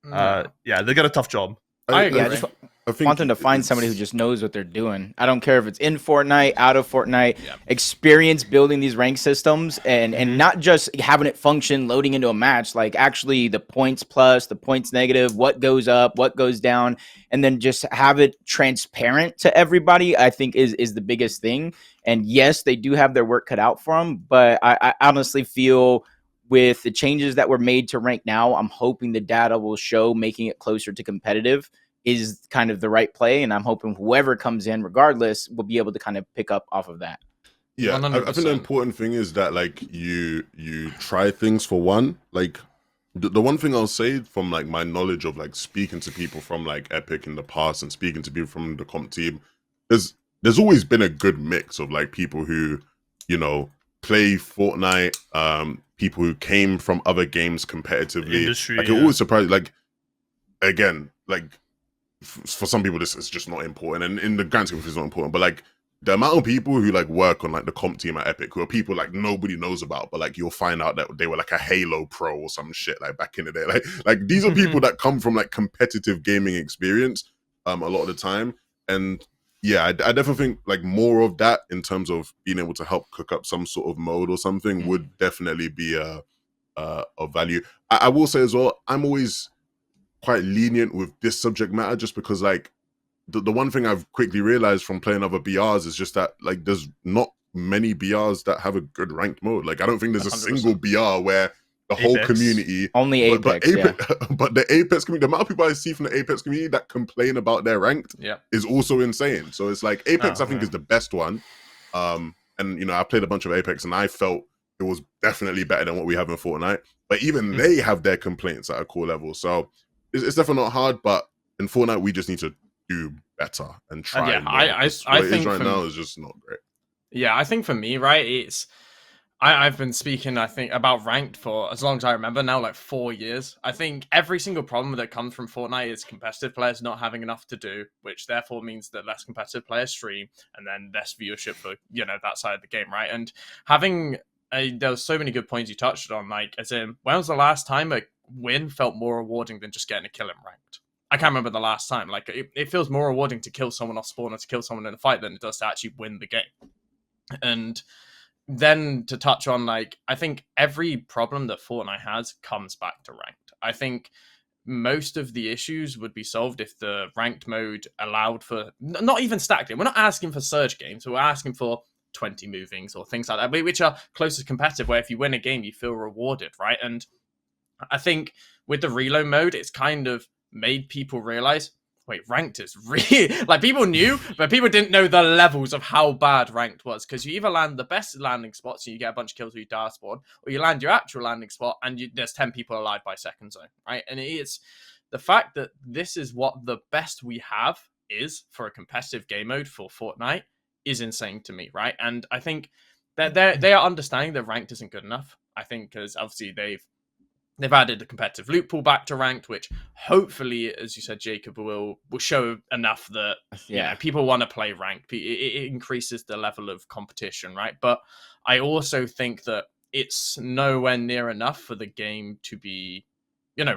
yeah, they got a tough job. I agree. Yeah, I just I think want them to find somebody who just knows what they're doing. I don't care if it's in Fortnite, out of Fortnite, Yeah. experience building these rank systems and not just having it function loading into a match, like actually the points plus, the points negative, what goes up, what goes down, and then just have it transparent to everybody, I think is the biggest thing. And yes, they do have their work cut out for them, but I honestly feel with the changes that were made to rank now, I'm hoping the data will show making it closer to competitive is kind of the right play, and I'm hoping whoever comes in, regardless, will be able to kind of pick up off of that. Yeah, I think the 100%. important thing is that like you try things for one. Like the one thing I'll say from like my knowledge of like speaking to people from like Epic in the past and speaking to people from the comp team, there's always been a good mix of like people who play Fortnite, people who came from other games competitively. Industry, like it always surprises. Like again, like for some people this is just not important, and in the grand scheme of things, it's not important. But like the amount of people who like work on like the comp team at Epic, who are people like nobody knows about, but like you'll find out that they were like a Halo pro or some shit like back in the day. Like these are people that come from like competitive gaming experience a lot of the time. And yeah, I definitely think like more of that in terms of being able to help cook up some sort of mode or something would definitely be of value. I will say as well, I'm always quite lenient with this subject matter just because like the one thing I've quickly realized from playing other BRs is just that like there's not many BRs that have a good ranked mode. Like I don't think there's a 100%. single BR where the whole Apex. community Only Apex, but the Apex community, the amount of people I see from the Apex community that complain about their ranked is also insane. So it's like Apex I think is the best one. And I played a bunch of Apex and I felt it was definitely better than what we have in Fortnite. But even they have their complaints at a core level. So it's definitely not hard, but in Fortnite we just need to do better and try. Yeah, more. I What it think is right for now me- is just not great. Yeah, I think for me, right, it's I've been speaking, I think, about ranked for as long as I remember now, like 4 years. I think every single problem that comes from Fortnite is competitive players not having enough to do, which therefore means that less competitive players stream and then less viewership for, that side of the game, right? And having there was so many good points you touched on, like, as in, when was the last time a win felt more rewarding than just getting a kill in ranked? I can't remember the last time. Like, it feels more rewarding to kill someone off spawn or to kill someone in a fight than it does to actually win the game. And then to touch on, like, I think every problem that Fortnite has comes back to ranked. I think most of the issues would be solved if the ranked mode allowed for not even stack game. We're not asking for surge games. We're asking for 20 movings or things like that, which are close to competitive, where if you win a game, you feel rewarded, right? And I think with the reload mode, it's kind of made people realize, wait, ranked is really like, people knew, but people didn't know the levels of how bad ranked was, because you either land the best landing spots and you get a bunch of kills with your dart spawn, or you land your actual landing spot and there's 10 people alive by second zone, right? And it's the fact that this is what the best we have is for a competitive game mode for Fortnite is insane to me, right? And I think that they are understanding that ranked isn't good enough. I think because obviously they've added the competitive loot pool back to ranked, which hopefully, as you said, Jacob, will show enough that people want to play ranked. It increases the level of competition, right? But I also think that it's nowhere near enough for the game to be,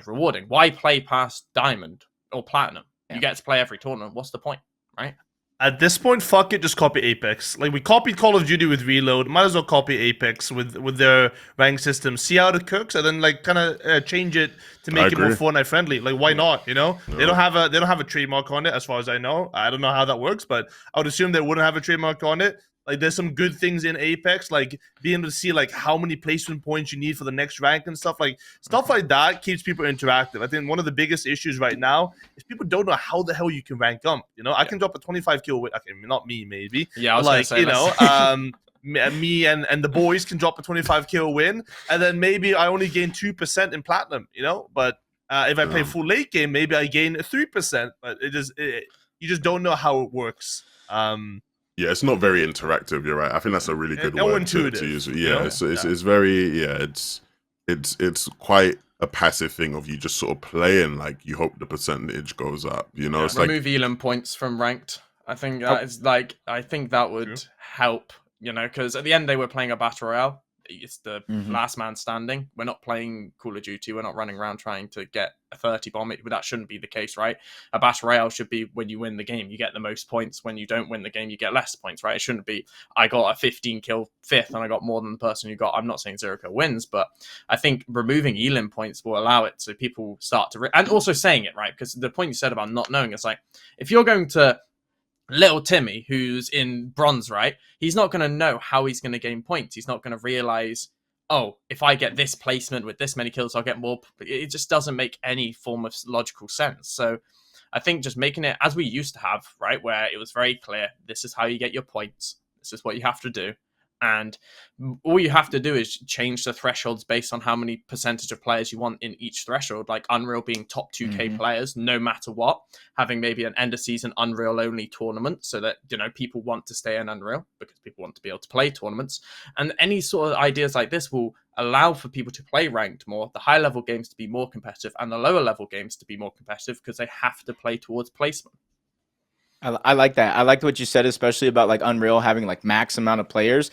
rewarding. Why play past diamond or platinum? You get to play every tournament. What's the point, right? At this point, fuck it, just copy Apex. Like, we copied Call of Duty with Reload, might as well copy Apex with their rank system, see how it cooks, and then like kind of change it to make it more Fortnite friendly. Like, why not? You know, they don't have a trademark on it, as far as I know. I don't know how that works, but I would assume they wouldn't have a trademark on it. Like, there's some good things in Apex, like being able to see like how many placement points you need for the next rank and stuff. Like, stuff like that keeps people interactive. I think one of the biggest issues right now is people don't know how the hell you can rank up. You know, I can drop a 25 kill win. Okay, not me, maybe. Yeah, I was like, gonna say, you know, me and the boys can drop a 25 kill win, and then maybe I only gain 2% in platinum. You know, but if I play full late game, maybe I gain 3%. But you just don't know how it works. Yeah, it's not very interactive. You're right. I think that's a really good word to use. Yeah, you know? it's very it's quite a passive thing of you just sort of playing like you hope the percentage goes up. You know, it's remove Elam points from ranked. I think that is like I think that would help. You know, because at the end they were playing a battle royale. It's the last man standing. We're not playing Call of Duty. We're not running around trying to get a 30 bomb. That shouldn't be the case, right? A battle royale should be when you win the game, you get the most points. When you don't win the game, you get less points, right? It shouldn't be, I got a 15 kill fifth and I got more than the person who got, I'm not saying 0 kill wins, but I think removing Elim points will allow it so people start to, and also saying it, right? Because the point you said about not knowing, it's like, if you're going to little Timmy, who's in bronze, right? He's not going to know how he's going to gain points. He's not going to realize, oh, if I get this placement with this many kills, I'll get more. It just doesn't make any form of logical sense. So I think just making it as we used to have, right? Where it was very clear, this is how you get your points. This is what you have to do. And all you have to do is change the thresholds based on how many percentage of players you want in each threshold, like Unreal being top 2K players, no matter what, having maybe an end of season Unreal only tournament so that, you know, people want to stay in Unreal because people want to be able to play tournaments. And any sort of ideas like this will allow for people to play ranked more, the high level games to be more competitive and the lower level games to be more competitive because they have to play towards placement. I like that. I liked what you said, especially about like Unreal having like max amount of players.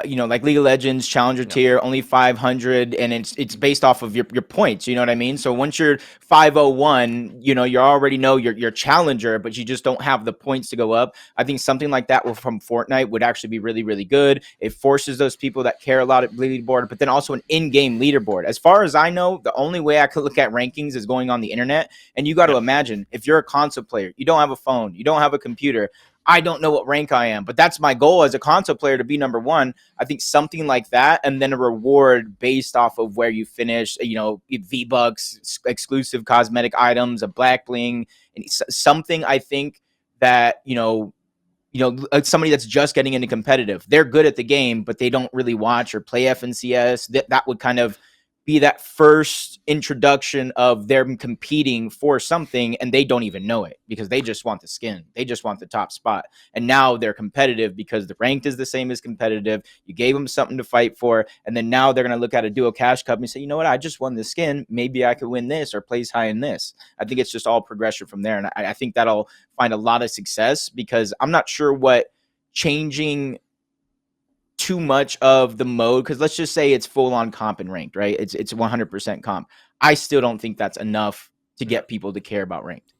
You know, like League of Legends Challenger tier, only 500, and it's based off of your points. You know what I mean? So once you're 501, you know, you already know you're Challenger, but you just don't have the points to go up. I think something like that from Fortnite would actually be really, really good. It forces those people that care a lot at leaderboard, but then also an in-game leaderboard. As far as I know, the only way I could look at rankings is going on the internet. And you got to imagine, if you're a console player, you don't have a phone, you don't have a computer, I don't know what rank I am, but that's my goal as a console player, to be number one. I think something like that, and then a reward based off of where you finish, you know, V-Bucks, exclusive cosmetic items, a black bling, and something. I think that, you know, somebody that's just getting into competitive, they're good at the game, but they don't really watch or play FNCS. That would kind of be that first introduction of them competing for something, and they don't even know it because they just want the skin. They just want the top spot. And now they're competitive because the ranked is the same as competitive. You gave them something to fight for, and then now they're going to look at a duo cash cup and say, you know what, I just won the skin. Maybe I could win this or place high in this. I think it's just all progression from there. And I think that'll find a lot of success because I'm not sure what changing too much of the mode, because let's just say it's full on comp and ranked, right? It's 100% comp. I still don't think that's enough to get people to care about ranked.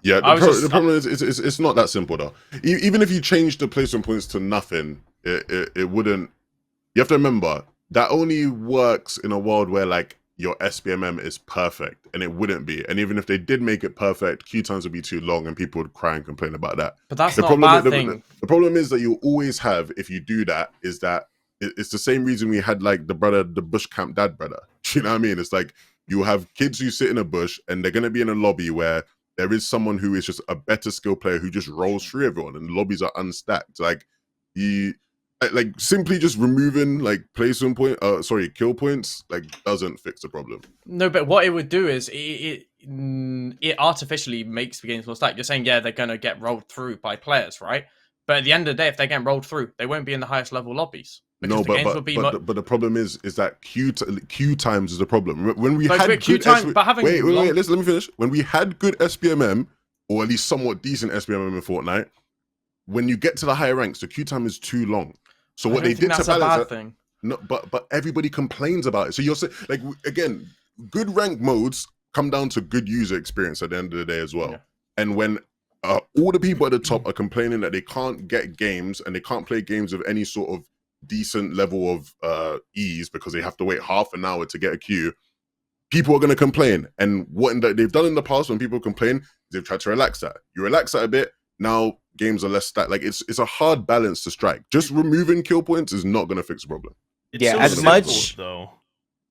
Yeah, the problem is it's not that simple though. Even if you change the placement points to nothing, it wouldn't. You have to remember that only works in a world where like your SPMM is perfect, and it wouldn't be. And even if they did make it perfect, queue times would be too long, and people would cry and complain about that. But that's not a bad thing. The problem is that you always have, if you do that, is that it's the same reason we had like the bush camp dad brother. You know what I mean? It's like you have kids who sit in a bush, and they're gonna be in a lobby where there is someone who is just a better skill player who just rolls through everyone, and the lobbies are unstacked. Like simply just removing like kill points like doesn't fix the problem. No, but what it would do is it artificially makes the games more stacked. You're saying, yeah, they're going to get rolled through by players, right? But at the end of the day, if they get rolled through, they won't be in the highest level lobbies. No, but the problem is that queue times is the problem. When we had good wait, let me finish. When we had good SPMM, or at least somewhat decent SPMM in Fortnite, when you get to the higher ranks, the queue time is too long. So what they did to balance it, no, but everybody complains about it. So you're saying, like, again, good rank modes come down to good user experience at the end of the day as well. Yeah. And when all the people at the top are complaining that they can't get games and they can't play games of any sort of decent level of ease because they have to wait half an hour to get a queue. People are going to complain, and what they've done in the past when people complain, they've tried to relax that. You relax that a bit, now games are less stacked. Like it's a hard balance to strike. Just removing kill points is not going to fix the problem. It's Yeah, so as simple, much- though.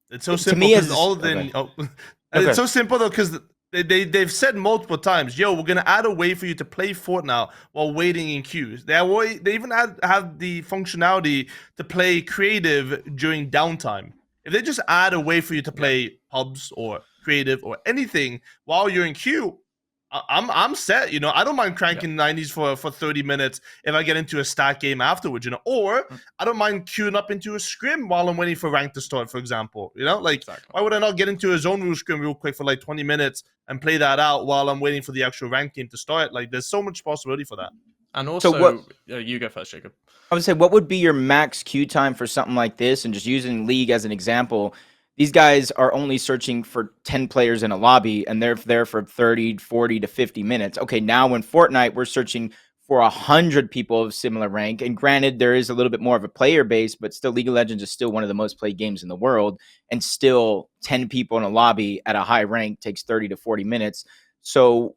It's so To simple me, because as- all the okay. and Okay. it's so simple though because they've said multiple times, "Yo, we're gonna add a way for you to play Fortnite while waiting in queues." They even have the functionality to play creative during downtime. If they just add a way for you to play pubs or creative or anything while you're in queue, I'm set. You know, I don't mind cranking 90s for 30 minutes if I get into a stat game afterwards. You know, or I don't mind queuing up into a scrim while I'm waiting for rank to start, for example. You know, like why would I not get into a zone rule scrim real quick for like 20 minutes and play that out while I'm waiting for the actual rank game to start? Like, there's so much possibility for that. And also, you go first, Jacob. I would say, what would be your max queue time for something like this? And just using League as an example, these guys are only searching for 10 players in a lobby, and they're there for 30, 40 to 50 minutes. Okay, now in Fortnite, we're searching for 100 people of similar rank. And granted, there is a little bit more of a player base, but still, League of Legends is still one of the most played games in the world. And still, 10 people in a lobby at a high rank takes 30 to 40 minutes. So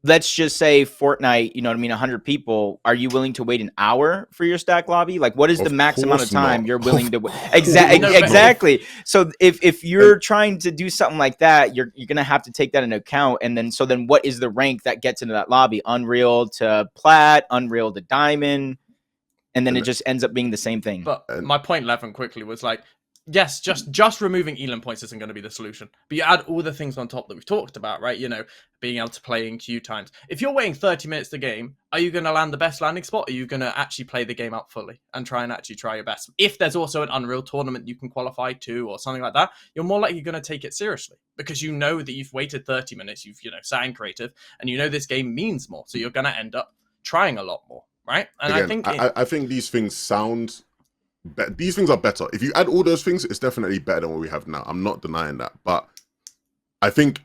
let's just say Fortnite, you know what I mean, 100 people. Are you willing to wait an hour for your stack lobby? Like, what is the max amount of time you're willing to wait? Exactly. So if you're trying to do something like that, you're going to have to take that into account. And then what is the rank that gets into that lobby? Unreal to Plat, Unreal to Diamond. And then it just ends up being the same thing. But my point, Levin, quickly was like, yes, just removing Elam points isn't going to be the solution. But you add all the things on top that we've talked about, right? You know, being able to play in queue times. If you're waiting 30 minutes to game, are you going to land the best landing spot? Or are you going to actually play the game out fully and try your best? If there's also an Unreal tournament you can qualify to or something like that, you're more likely going to take it seriously because you know that you've waited 30 minutes, you've, sat in creative, and you know this game means more. So you're going to end up trying a lot more, right? And Again, I think these things sound... These things are better. If you add all those things, it's definitely better than what we have now. I'm not denying that. But I think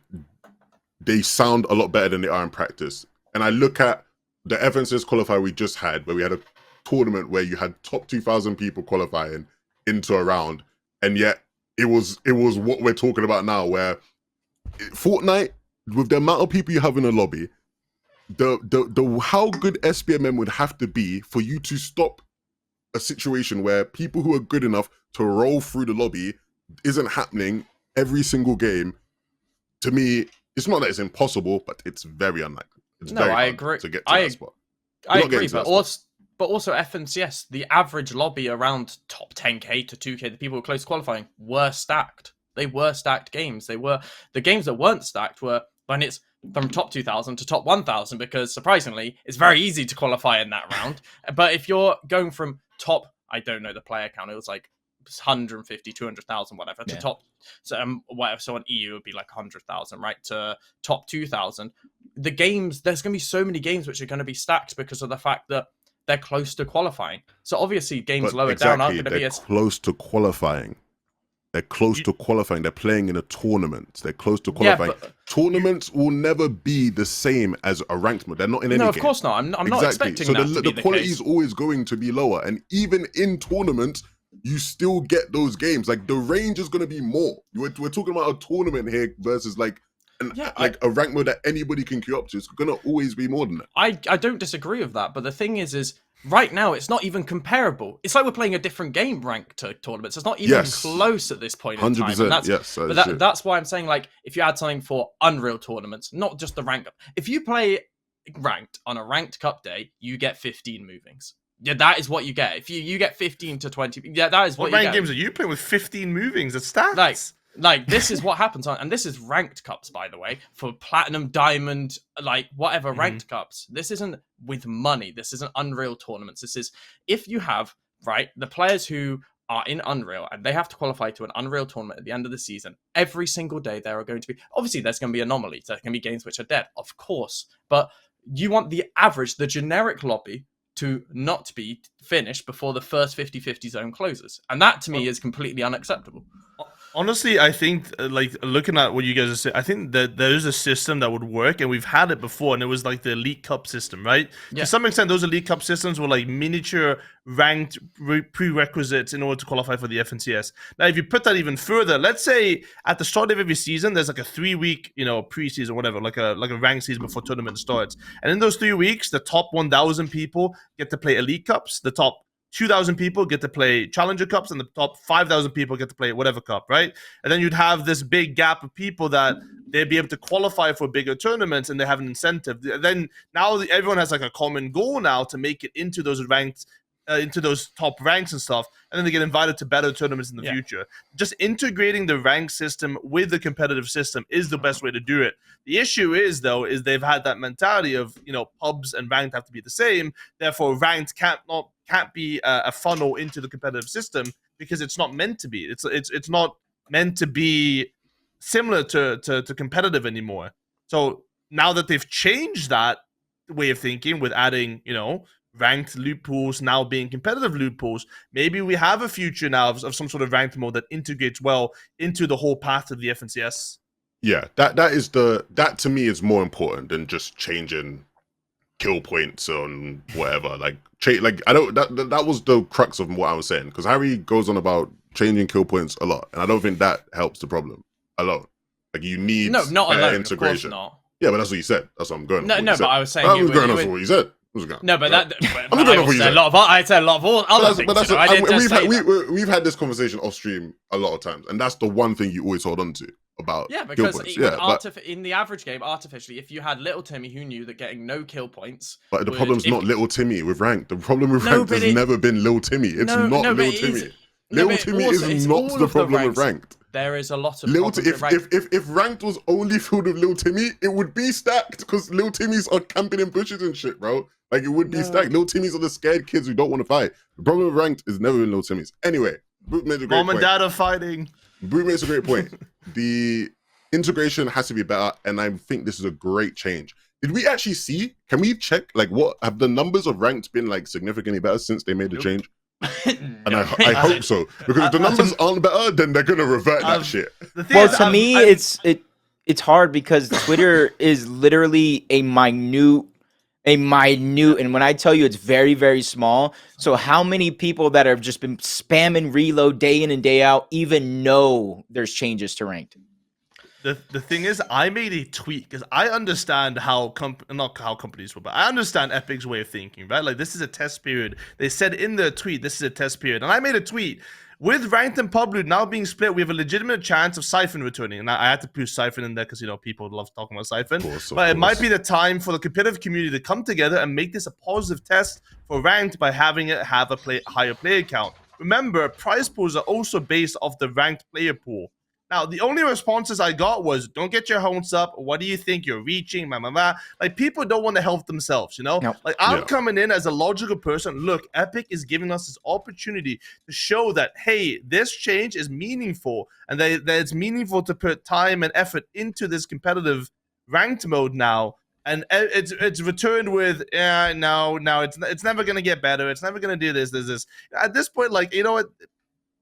they sound a lot better than they are in practice. And I look at the FNCS qualifier we just had, where we had a tournament where you had top 2,000 people qualifying into a round. And yet it was what we're talking about now, where Fortnite, with the amount of people you have in a lobby, the how good SPMM would have to be for you to stop a situation where people who are good enough to roll through the lobby isn't happening every single game. To me, it's not that it's impossible, but it's very unlikely. It's very hard agree. to get to that spot. I agree, but also FNCS, the average lobby around top 10k to 2k, the people who were close to qualifying, were stacked. They were stacked games. The games that weren't stacked were when it's from top 2,000 to top 1,000, because surprisingly, it's very easy to qualify in that round. But if you're going from top, I don't know the player count, it was like 150, 200,000, whatever, to top, whatever. So on EU, it would be like 100,000, right? To top 2,000. The games, there's going to be so many games which are going to be stacked because of the fact that they're close to qualifying. So obviously, games lower down aren't going to be as close to qualifying. They're close to qualifying. They're playing in a tournament. They're close to qualifying. Yeah, tournaments will never be the same as a ranked mode. They're not in any game. No, of course not. I'm not expecting so that to be the quality case. is always going to be lower. And even in tournaments, you still get those games. Like, the range is going to be more. We're talking about a tournament here versus like a rank mode that anybody can queue up to. It's going to always be more than that. I don't disagree with that. But the thing is right now, it's not even comparable. It's like we're playing a different game ranked to tournaments. It's not even close at this point in time. 100%. That's why I'm saying, like, if you add something for Unreal tournaments, not just the rank up. If you play ranked on a ranked cup day, you get 15 movings. Yeah, that is what you get. If you get 15 to 20, that is what you get. What ranked games are you playing with 15 movings? It's stats. Like this is what happens on, and this is ranked cups, by the way, for platinum, diamond, like whatever ranked cups. This isn't with money. This isn't Unreal tournaments. This is if you have the players who are in Unreal and they have to qualify to an Unreal tournament at the end of the season. Every single day there are going to be, obviously there's going to be anomalies. There can be games which are dead, of course, but you want the average, the generic lobby to not be finished before the first 50-50 zone closes, and that to me is completely unacceptable. Honestly, I think like looking at what you guys are saying, I think that there is a system that would work, and we've had it before, and it was like the Elite Cup system, right? Yeah. To some extent, those Elite Cup systems were like miniature ranked prerequisites in order to qualify for the FNCS. Now, if you put that even further, let's say at the start of every season, there's like a 3-week, preseason, whatever, like a ranked season before tournament starts, and in those 3 weeks, the top 1,000 people get to play Elite Cups, the top 2,000 people get to play Challenger Cups, and the top 5,000 people get to play whatever cup, right? And then you'd have this big gap of people that they'd be able to qualify for bigger tournaments, and they have an incentive. Then now everyone has like a common goal now to make it into those ranked, into those top ranks and stuff, and then they get invited to better tournaments in the future. Just integrating the rank system with the competitive system is the best way to do it. The issue is, though, is they've had that mentality of, pubs and ranked have to be the same. Therefore, ranked can't be a funnel into the competitive system because it's not meant to be. It's not meant to be similar to competitive anymore. So now that they've changed that way of thinking with adding, ranked loot pools now being competitive loot pools, maybe we have a future now of some sort of ranked mode that integrates well into the whole path of the FNCS. Yeah, that to me is more important than just changing kill points on whatever. Like I don't that was the crux of what I was saying, because Harry goes on about changing kill points a lot, and I don't think that helps the problem alone. Like you need not alone, integration. Of course not. Yeah, but that's what you said. That's what I'm going. No, but I was saying I was going off what you said. No, but that. I'm going off what you said. I said a lot of other things. We've had this conversation off stream a lot of times, and that's the one thing you always hold on to about because kill points. in the average game, artificially, if you had little Timmy who knew that getting no kill points, but the problem's not little Timmy with ranked. The problem with ranked has never been little Timmy. It's not little Timmy. Little Timmy is not the problem with ranked. There is a lot of little if ranked was only filled with little Timmy, it would be stacked, because little Timmys are camping in bushes and shit, bro. Like it would be stacked. Little Timmys are the scared kids who don't want to fight. The problem with ranked is never been little Timmys. Anyway, Boot made a great point. Mom and dad are fighting. Boot makes a great point. The integration has to be better, and I think this is a great change. Did we actually see? Can we check? Like, what have the numbers of ranked been like significantly better since they made the change? And I hope so, because if the numbers aren't better, then they're gonna revert that shit. Well, to me, it's hard because Twitter is literally a minute, and when I tell you it's very, very small. So how many people that have just been spamming reload day in and day out even know there's changes to ranked? The thing is, I made a tweet because I understand how not how companies will, but I understand Epic's way of thinking, right? Like, this is a test period. They said in their tweet, this is a test period. And I made a tweet. With ranked and pub loot now being split, we have a legitimate chance of Siphon returning. And I had to push Siphon in there because, people love talking about Siphon. But it might be the time for the competitive community to come together and make this a positive test for ranked by having it have a higher player count. Remember, prize pools are also based off the ranked player pool. Now, the only responses I got was, don't get your hopes up. What do you think you're reaching? Blah, blah, blah. Like, people don't want to help themselves, Nope. Like, I'm coming in as a logical person. Look, Epic is giving us this opportunity to show that, hey, this change is meaningful, and that it's meaningful to put time and effort into this competitive ranked mode now. And it's returned with, no, it's never going to get better. It's never going to do this. At this point, like, you know what?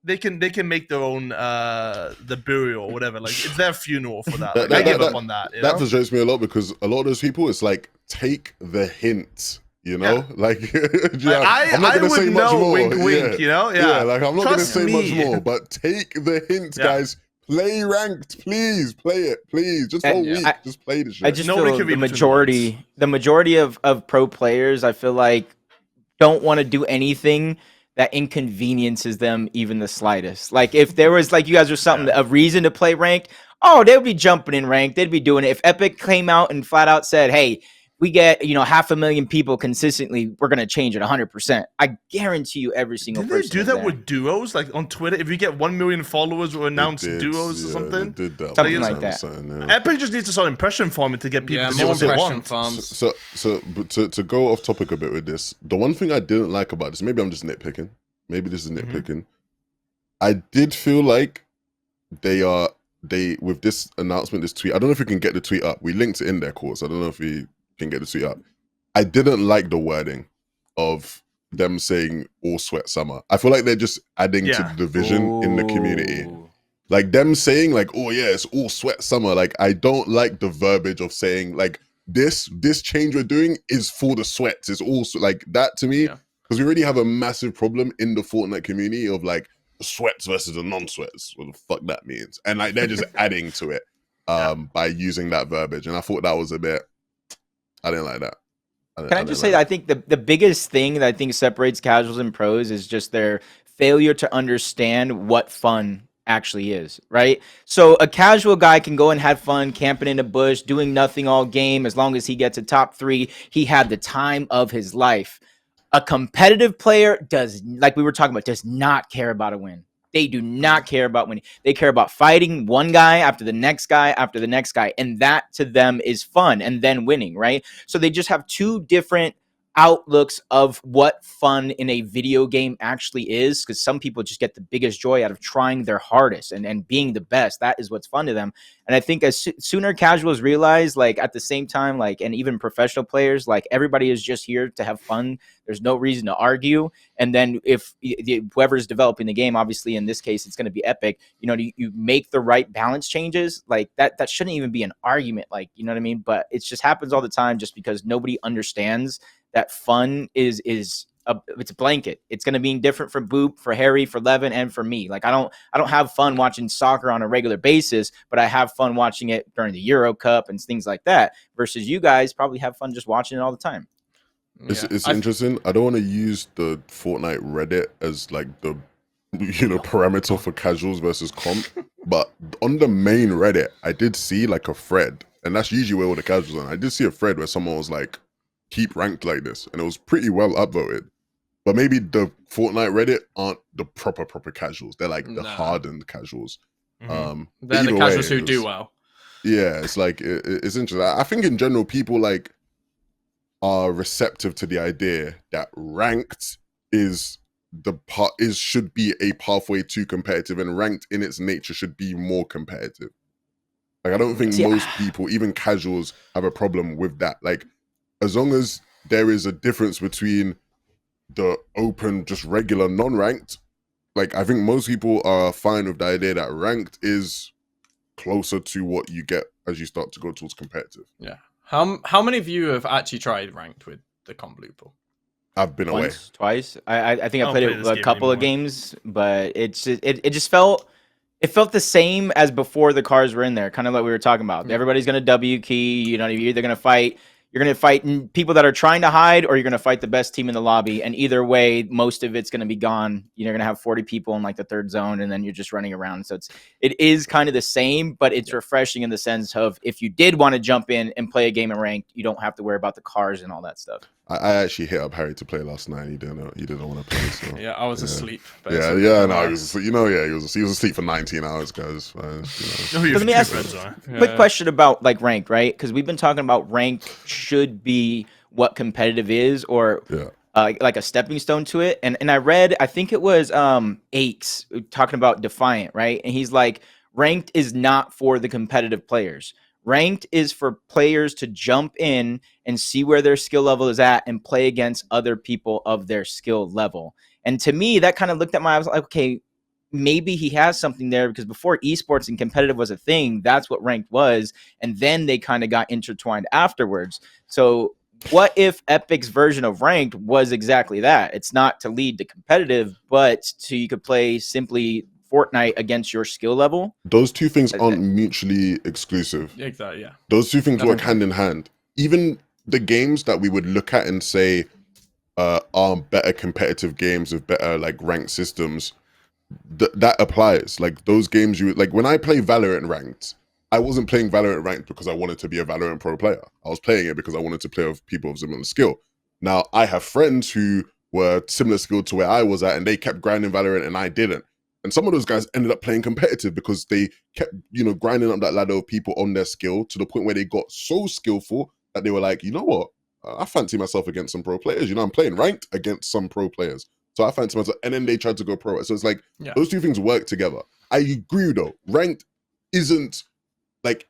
They can make their own the burial or whatever. Like, it's their funeral for that. Like, I give up on that. That frustrates me a lot, because a lot of those people, it's like, take the hint. Like, I'm not gonna say much more. Wink, wink. Yeah. Like, I'm not gonna say much more, but take the hint, guys. Play ranked, please. Play it, please. Just for a week, just play the shit. I just feel the majority of pro players, I feel like, don't want to do anything that inconveniences them even the slightest. Like, if there was, like you guys were something, a reason to play ranked, they would be jumping in ranked. They'd be doing it. If Epic came out and flat out said, hey, we get 500,000 people consistently, we're gonna change it 100%. I guarantee you, every single person. Did they do that with duos, like on Twitter? If you get 1 million followers, or announce duos or something, something like that. Epic just needs to start impression farming to get people to do what they want. So to go off topic a bit with this, the one thing I didn't like about this, maybe I'm just nitpicking. Maybe this is nitpicking. I did feel like they with this announcement, this tweet. I don't know if we can get the tweet up. We linked it in their course. I don't know if we can get the tweet up. I didn't like the wording of them saying all sweat summer. I feel like they're just adding to the division in the community. Like them saying like, oh yeah, it's all sweat summer. Like I don't like the verbiage of saying like this change we're doing is for the sweats. It's also like that to me, because we already have a massive problem in the Fortnite community of like the sweats versus the non-sweats. What the fuck that means. And like they're just adding to it by using that verbiage. And I thought that was a bit, I didn't like that. Can I just say that I think the biggest thing that I think separates casuals and pros is just their failure to understand what fun actually is, right? So a casual guy can go and have fun camping in a bush, doing nothing all game. As long as he gets a top 3, he had the time of his life. A competitive player does, like we were talking about, does not care about a win. They do not care about winning. They care about fighting one guy after the next guy after the next guy. And that to them is fun, and then winning, right? So they just have two different outlooks of what fun in a video game actually is, because some people just get the biggest joy out of trying their hardest and being the best. That is what's fun to them. And I think as sooner casuals realize, like at the same time, like, and even professional players, like everybody is just here to have fun. There's no reason to argue. And then if whoever's developing the game, obviously in this case, it's going to be Epic, you know, you make the right balance changes, like that shouldn't even be an argument, like, you know what I mean? But it just happens all the time just because nobody understands that fun is it's a blanket. It's going to be different for Boop, for Harry, for Levin, and for me. Like I don't have fun watching soccer on a regular basis, but I have fun watching it during the Euro Cup and things like that. Versus you guys probably have fun just watching it all the time. It's interesting. I don't want to use the Fortnite Reddit as like the parameter for casuals versus comp, but on the main Reddit, I did see like a thread, and that's usually where all the casuals are. I did see a thread where someone was like, keep ranked like this, and it was pretty well upvoted. But maybe the Fortnite Reddit aren't the proper casuals. They're like the hardened casuals. They're the casuals who do well. Yeah, it's like it's interesting. I think in general people like are receptive to the idea that ranked should be a pathway to competitive, and ranked in its nature should be more competitive. Like I don't think most people, even casuals, have a problem with that. Like as long as there is a difference between the open, just regular non-ranked, like I think most people are fine with the idea that ranked is closer to what you get as you start to go towards competitive. Yeah. How many of you have actually tried ranked with the comp loophole? I've been away twice. I think I played it a couple of games, but it just felt the same as before the cars were in there, kind of like we were talking about. Everybody's gonna W key, you know, you're either gonna fight. You're going to fight people that are trying to hide, or you're going to fight the best team in the lobby. And either way, most of it's going to be gone. You're going to have 40 people in like the third zone, and then you're just running around. So it is kind of the same, but it's refreshing in the sense of if you did want to jump in and play a game of ranked, you don't have to worry about the cars and all that stuff. I actually hit up Harry to play last night. He didn't want to play. So. Yeah, I was asleep. No, he was asleep for 19 hours, guys. Let me ask you quick question about like ranked, right? Because we've been talking about ranked should be what competitive is, or like a stepping stone to it. And I read, I think it was Aches talking about Defiant, right? And he's like, ranked is not for the competitive players. Ranked is for players to jump in and see where their skill level is at and play against other people of their skill level. And to me, that kind of looked at I was like, okay, maybe he has something there, because before esports and competitive was a thing, that's what ranked was. And then they kind of got intertwined afterwards. So what if Epic's version of ranked was exactly that? It's not to lead to competitive, but you could play simply Fortnite against your skill level. Those two things aren't mutually exclusive. Exactly, yeah. Those two things work hand in hand. Even the games that we would look at and say are better competitive games with better like ranked systems, that applies. Like those games like when I play Valorant ranked, I wasn't playing Valorant ranked because I wanted to be a Valorant pro player. I was playing it because I wanted to play with people of similar skill. Now I have friends who were similar skill to where I was at, and they kept grinding Valorant and I didn't. And some of those guys ended up playing competitive because they kept, grinding up that ladder of people on their skill to the point where they got so skillful that they were like, you know what? I fancy myself against some pro players. I'm playing ranked against some pro players. So I fancy myself. And then they tried to go pro. So it's like, those two things work together. I agree though. Ranked isn't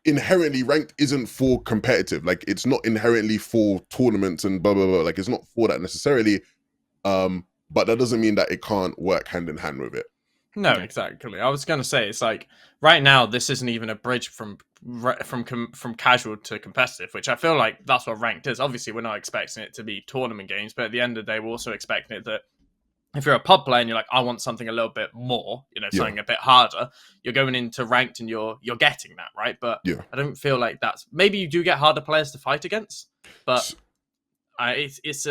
inherently ranked isn't for competitive. Like it's not inherently for tournaments and blah, blah, blah. Like it's not for that necessarily. But that doesn't mean that it can't work hand in hand with it. No, exactly. I was gonna say it's like right now this isn't even a bridge from casual to competitive, which I feel like that's what ranked is. Obviously, we're not expecting it to be tournament games, but at the end of the day, we're also expecting it that if you're a pub player and you're like, I want something a little bit more, something a bit harder, you're going into ranked and you're getting that, right? But I don't feel like that's maybe you do get harder players to fight against, but it's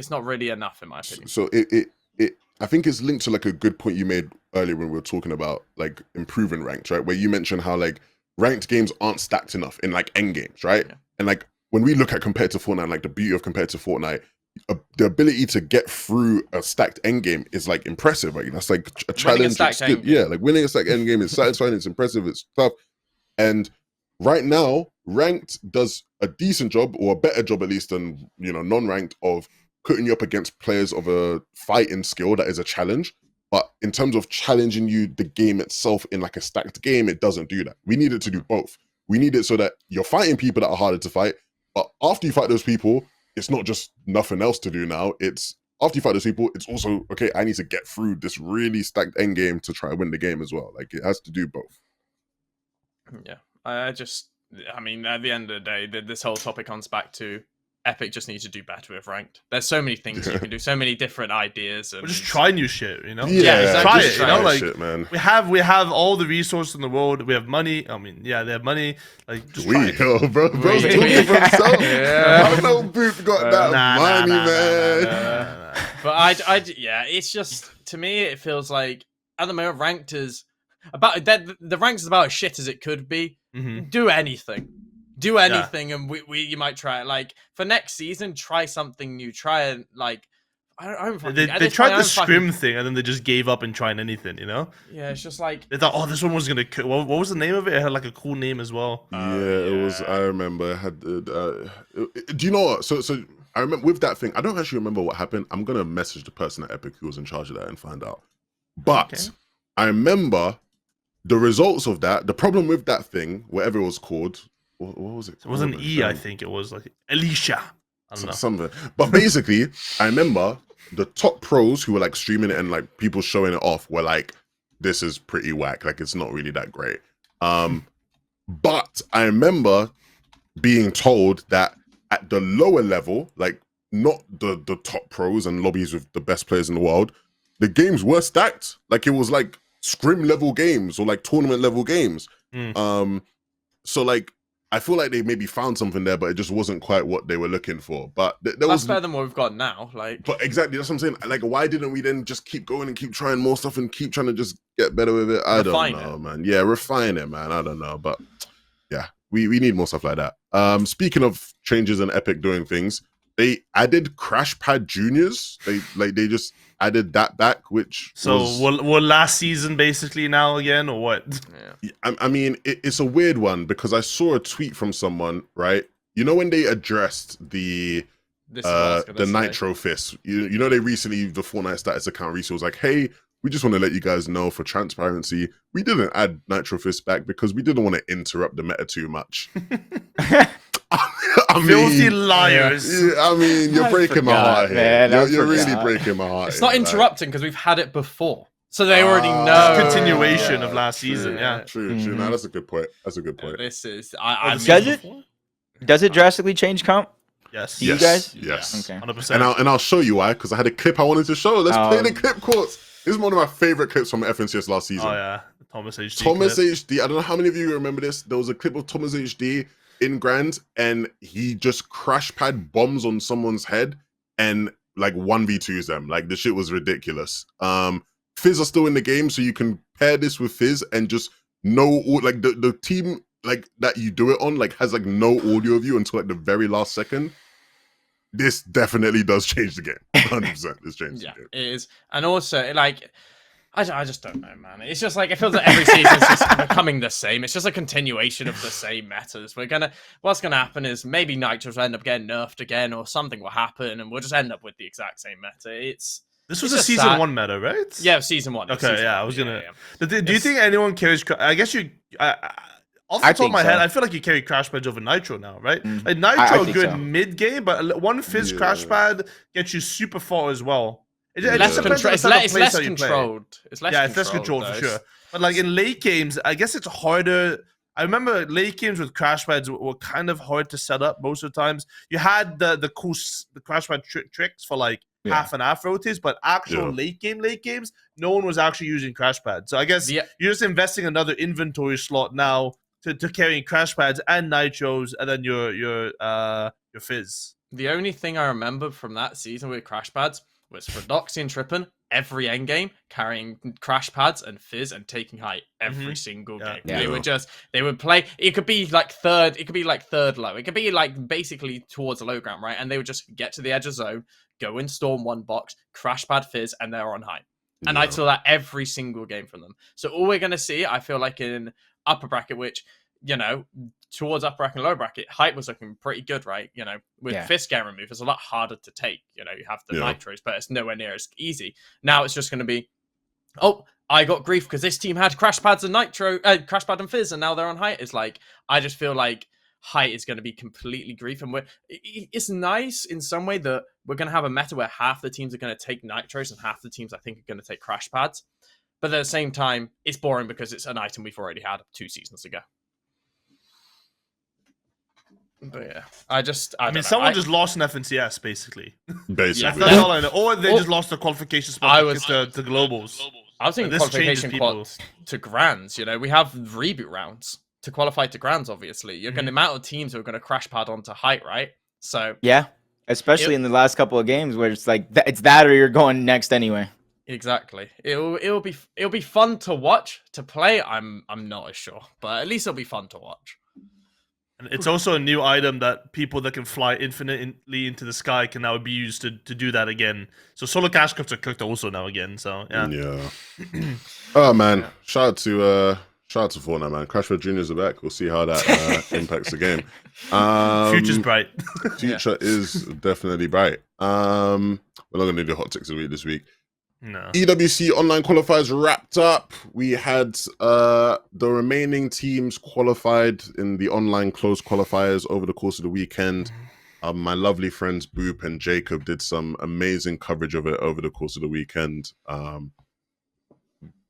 not really enough in my opinion. So I think it's linked to like a good point you made earlier when we were talking about like improving ranked, right? Where you mentioned how like ranked games aren't stacked enough in like end games, right? Yeah. And like when we look at competitive Fortnite, like the beauty of competitive Fortnite, the ability to get through a stacked end game is like impressive. Like that's like a challenge. Yeah, like winning a stacked end game is satisfying. It's impressive. It's tough. And right now, ranked does a decent job, or a better job at least than non-ranked, of putting you up against players of a fighting skill that is a challenge. But in terms of challenging you, the game itself in like a stacked game, it doesn't do that. We need it to do both. We need it so that you're fighting people that are harder to fight, but after you fight those people, it's not just nothing else to do now. It's after you fight those people, it's also, okay, I need to get through this really stacked end game to try and win the game as well. Like it has to do both. Yeah, I mean, at the end of the day, this whole topic comes back to Epic just needs to do better with ranked. There's so many things you can do, so many different ideas. And just try new shit, Yeah, exactly. Try it, like shit, man. We have all the resources in the world. We have money. I mean, they have money. Like, just try it. Bro's talking for himself. I don't know, Booth got that money, man. But it's just, to me, it feels like at the moment ranked is about the ranked is about as shit as it could be. Do anything. And you might try it. Like for next season, try something new. Try and like they tried the scrim thing and then they just gave up and trying anything. Yeah, it's just like they thought, this one was gonna. What was the name of it? It had like a cool name as well. It was. I remember. It had. Do you know what? So I remember with that thing. I don't actually remember what happened. I'm gonna message the person at Epic who was in charge of that and find out. But I remember the results of that. The problem with that thing, whatever it was called. What was it? It was an E, I think it was like Alicia. I don't know. Something. But basically, I remember the top pros who were like streaming it and like people showing it off were like, this is pretty whack. Like it's not really that great. But I remember being told that at the lower level, like not the top pros and lobbies with the best players in the world, the games were stacked. Like it was like scrim level games or like tournament level games. So like, I feel like they maybe found something there, but it just wasn't quite what they were looking for. But that's better than what we've got now. Like, but exactly, that's what I'm saying. Like, why didn't we then just keep going and keep trying more stuff and keep trying to just get better with it? I don't know, man. Yeah, refine it, man. I don't know, but yeah, we need more stuff like that. Speaking of changes and Epic doing things, they added Crash Pad Juniors. They just added that back, which will last season basically now again, or what? I mean, it's a weird one because I saw a tweet from someone, right? You know when they addressed the Nitro Fist, you know they recently, the Fortnite status account recently was like, hey, we just want to let you guys know for transparency, we didn't add Nitro Fist back because we didn't want to interrupt the meta too much. I mean, filthy liars. I mean, you're breaking my heart here. You're really breaking my heart. It's not interrupting because we've had it before, so they already know. It's a continuation of last season. True. No, that's a good point. This is. Does it drastically change comp? Yes. You guys? Yes. Okay. 100%. And I'll show you why, because I had a clip I wanted to show. Let's play the clip, quotes. This is one of my favorite clips from FNCS last season. Oh yeah, Thomas HD. HD. I don't know how many of you remember this. There was a clip of Thomas HD in Grand, and he just crash pad bombs on someone's head and like 1v2s them. Like the shit was ridiculous. Fizz are still in the game, so you can pair this with Fizz and just like the team like that you do it on like has like no audio of you until like the very last second. This definitely does change the game. 100%. This changes the game. It is. And also, like, I just don't know, man. It's just like, it feels like every season's just becoming the same. It's just a continuation of the same metas. What's gonna happen is maybe Nitros will end up getting nerfed again, or something will happen, and we'll just end up with the exact same meta. This was a season 1 meta, right? Yeah, season 1. Okay, I was gonna. Yeah. Do you think anyone carries? I guess you. Off the top of my head, I feel like you carry crash pads over Nitro now, right? Like Nitro, good mid game, but one Fizz crash pad gets you super far as well. It Yeah. just depends on the It's type of less playstyle you play. controlled. It's less Yeah, it's less controlled for though. sure. But like in late games, I guess it's harder. I remember late games with crash pads were kind of hard to set up most of the times. You had the cool the crash pad tricks for like half and half rotates, but actual late games, no one was actually using crash pads. So I guess you're just investing another inventory slot now to carrying crash pads and nitros, and then your fizz. The only thing I remember from that season with crash pads was Redoxy and Trippin every endgame carrying crash pads and fizz and taking height every single game. They would play. It could be like third. It could be like third low. It could be like basically towards the low ground, right? And they would just get to the edge of zone, go in storm one box, crash pad fizz, and they're on height. And I saw that every single game from them. So all we're gonna see, I feel like in upper bracket, which towards upper bracket and lower bracket, height was looking pretty good, right? With fist getting removed, it's a lot harder to take. You have the nitros, but it's nowhere near as easy. Now it's just going to be, oh, I got grief because this team had crash pads and crash pad and fizz, and now they're on height. It's like, I just feel like height is going to be completely grief, and it's nice in some way that we're going to have a meta where half the teams are going to take nitros and half the teams I think are going to take crash pads. But at the same time, it's boring because it's an item we've already had 2 seasons ago. But yeah, I mean, someone just lost an FNCS basically. Basically, that's all I know. Or they just lost the qualification spot to globals. I was thinking qualification to Grands. We have reboot rounds to qualify to Grands. Obviously, you're going to amount of teams who are going to crash pad onto height, right? So yeah, especially in the last couple of games where it's like it's that or you're going next anyway. Exactly. It'll be fun to watch. To play, I'm not as sure, but at least it'll be fun to watch. And it's also a new item that people that can fly infinitely into the sky can now be used to do that again. So solar cash cups are cooked also now again. So yeah. Oh man, shout out to Fortnite, man. Crash Red Juniors are back. We'll see how that impacts the game. Future's bright. Future is definitely bright. We're not gonna do hot takes of the week this week. No. EWC online qualifiers wrapped up. We had the remaining teams qualified in the online closed qualifiers over the course of the weekend. My lovely friends Boop and Jacob did some amazing coverage of it over the course of the weekend.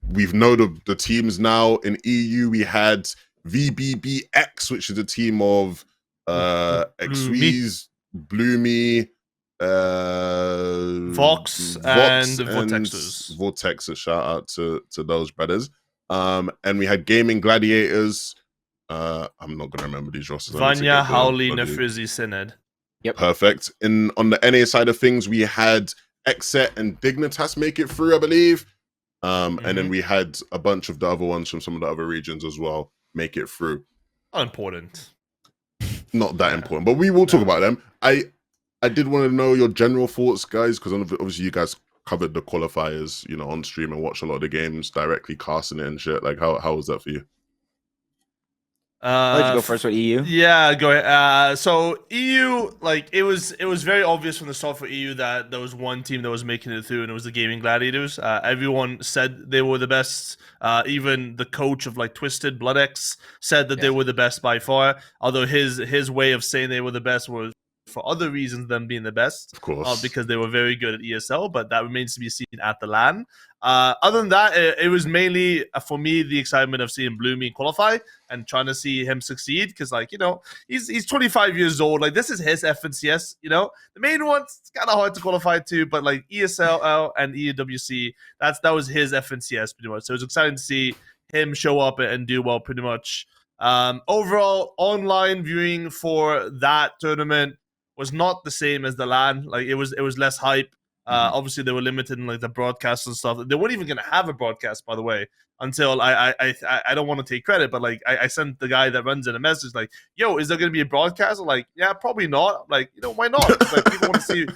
We've known the teams now. In EU, we had VBBX, which is a team of XWeez, Bloomy, Vox and Vortexers. Vortexers, shout out to those brothers. And we had Gaming Gladiators. I'm not gonna remember these rosters. Vanya, Howley, Nefrizzi, Synod. Yep. Perfect. On the NA side of things, we had Exet and Dignitas make it through, I believe. And then we had a bunch of the other ones from some of the other regions as well make it through. Unimportant. Not that important, but we will talk about them. I did want to know your general thoughts, guys, because obviously you guys covered the qualifiers, on stream and watched a lot of the games directly, casting it and shit. Like, how was that for you? Let's go first with EU. Yeah, go ahead. So EU, like it was very obvious from the start for EU that there was one team that was making it through, and it was the Gaming Gladiators. Everyone said they were the best. Even the coach of like Twisted BloodX said that they were the best by far. Although his way of saying they were the best was for other reasons than being the best, of course, because they were very good at ESL, but that remains to be seen at the LAN. Other than that, it was mainly for me the excitement of seeing Bloomy qualify and trying to see him succeed, because he's 25 years old. Like, this is his FNCS. The main ones, it's kind of hard to qualify to, but like ESL and EWC, that was his FNCS pretty much. So it was exciting to see him show up and do well pretty much. Overall, online viewing for that tournament was not the same as the LAN. Like, it was less hype. Obviously, they were limited in like the broadcast and stuff. They weren't even going to have a broadcast, by the way, until I don't want to take credit, but like I sent the guy that runs it a message like, "Yo, is there going to be a broadcast?" I'm like, yeah, probably not. Like, why not? Like, people want to see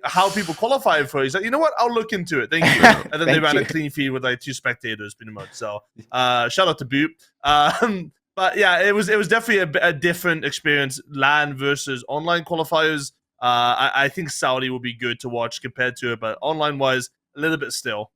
how people qualify for it. He's like, you know what? I'll look into it. Thank you. And then they ran a clean feed with like 2 spectators, pretty much. So, shout out to Boop. But yeah, it was definitely a different experience, LAN versus online qualifiers. I think Saudi will be good to watch compared to it, but online-wise, a little bit still.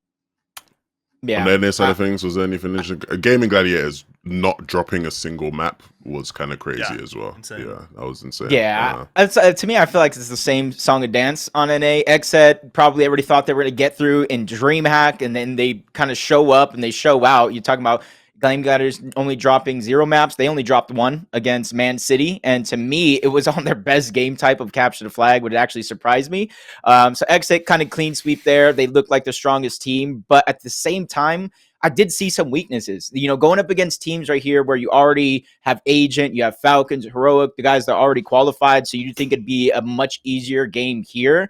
Yeah. On the NA side of things, was there anything interesting? Gaming Gladiators not dropping a single map was kind of crazy Yeah, as well. insane. Yeah, that was insane. Yeah, to me, I feel like it's the same song and dance on NA. Xset probably everybody thought they were going to get through in DreamHack, and then they kind of show up and they show out. You're talking about Flame Gliders only dropping 0 maps. They only dropped 1 against Man City, and to me, it was on their best game type of capture the flag, which actually surprised me. So Xset kind of clean sweep there. They look like the strongest team, but at the same time, I did see some weaknesses. You know, going up against teams right here where you already have Agent, you have Falcons, Heroic, the guys that are already qualified, so you think it'd be a much easier game here.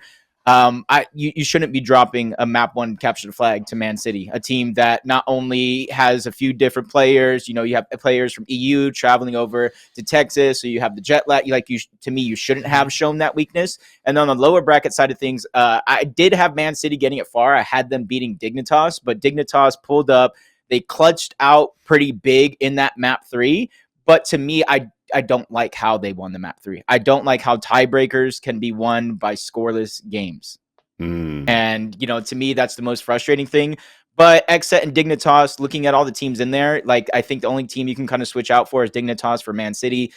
You shouldn't be dropping a map 1 capture the flag to Man City, a team that not only has a few different players, you know, you have players from EU traveling over to Texas, so you have the jet lag. To me, you shouldn't have shown that weakness. And on the lower bracket side of things, I did have Man City getting it far. I had them beating Dignitas, but Dignitas pulled up. They clutched out pretty big in that map 3. But to me, I don't like how they won the map 3. I don't like how tiebreakers can be won by scoreless games. And, you know, to me, that's the most frustrating thing. But Xset and Dignitas, looking at all the teams in there, like, I think the only team you can kind of switch out for is Dignitas for Man City,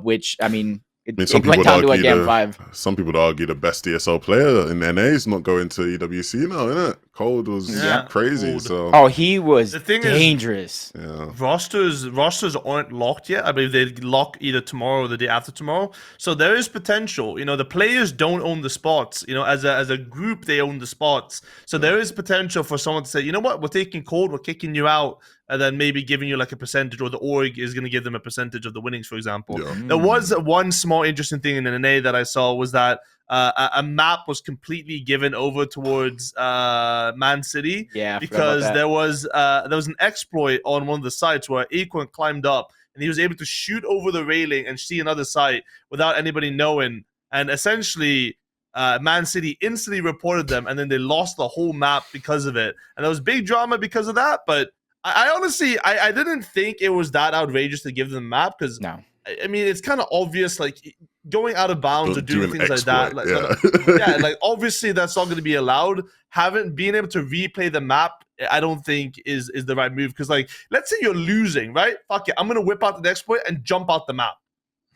which, I mean, it went down to a game 5. Some people would argue the best DSL player in NA is not going to EWC now, isn't it? Cold was crazy. Cold. So he was dangerous. Rosters aren't locked yet. I believe they lock either tomorrow or the day after tomorrow. So there is potential. You know, the players don't own the spots. You know, as a group, they own the spots. So there is potential for someone to say, you know what, we're taking Cold, we're kicking you out, and then maybe giving you like a percentage, or the org is going to give them a percentage of the winnings, for example. There was one small interesting thing in the NA that I saw was that a map was completely given over towards Man City, because there was an exploit on one of the sites where Acorn climbed up and he was able to shoot over the railing and see another site without anybody knowing, and essentially Man City instantly reported them, and then they lost the whole map because of it, and there was big drama because of that. But I honestly didn't think it was that outrageous to give them a map, because I mean, it's kind of obvious, like going out of bounds or doing things like that. Like obviously that's not going to be allowed. Being able to replay the map, I don't think is the right move, because like, let's say you're losing, right? Fuck it, I'm gonna whip out the exploit and jump out the map.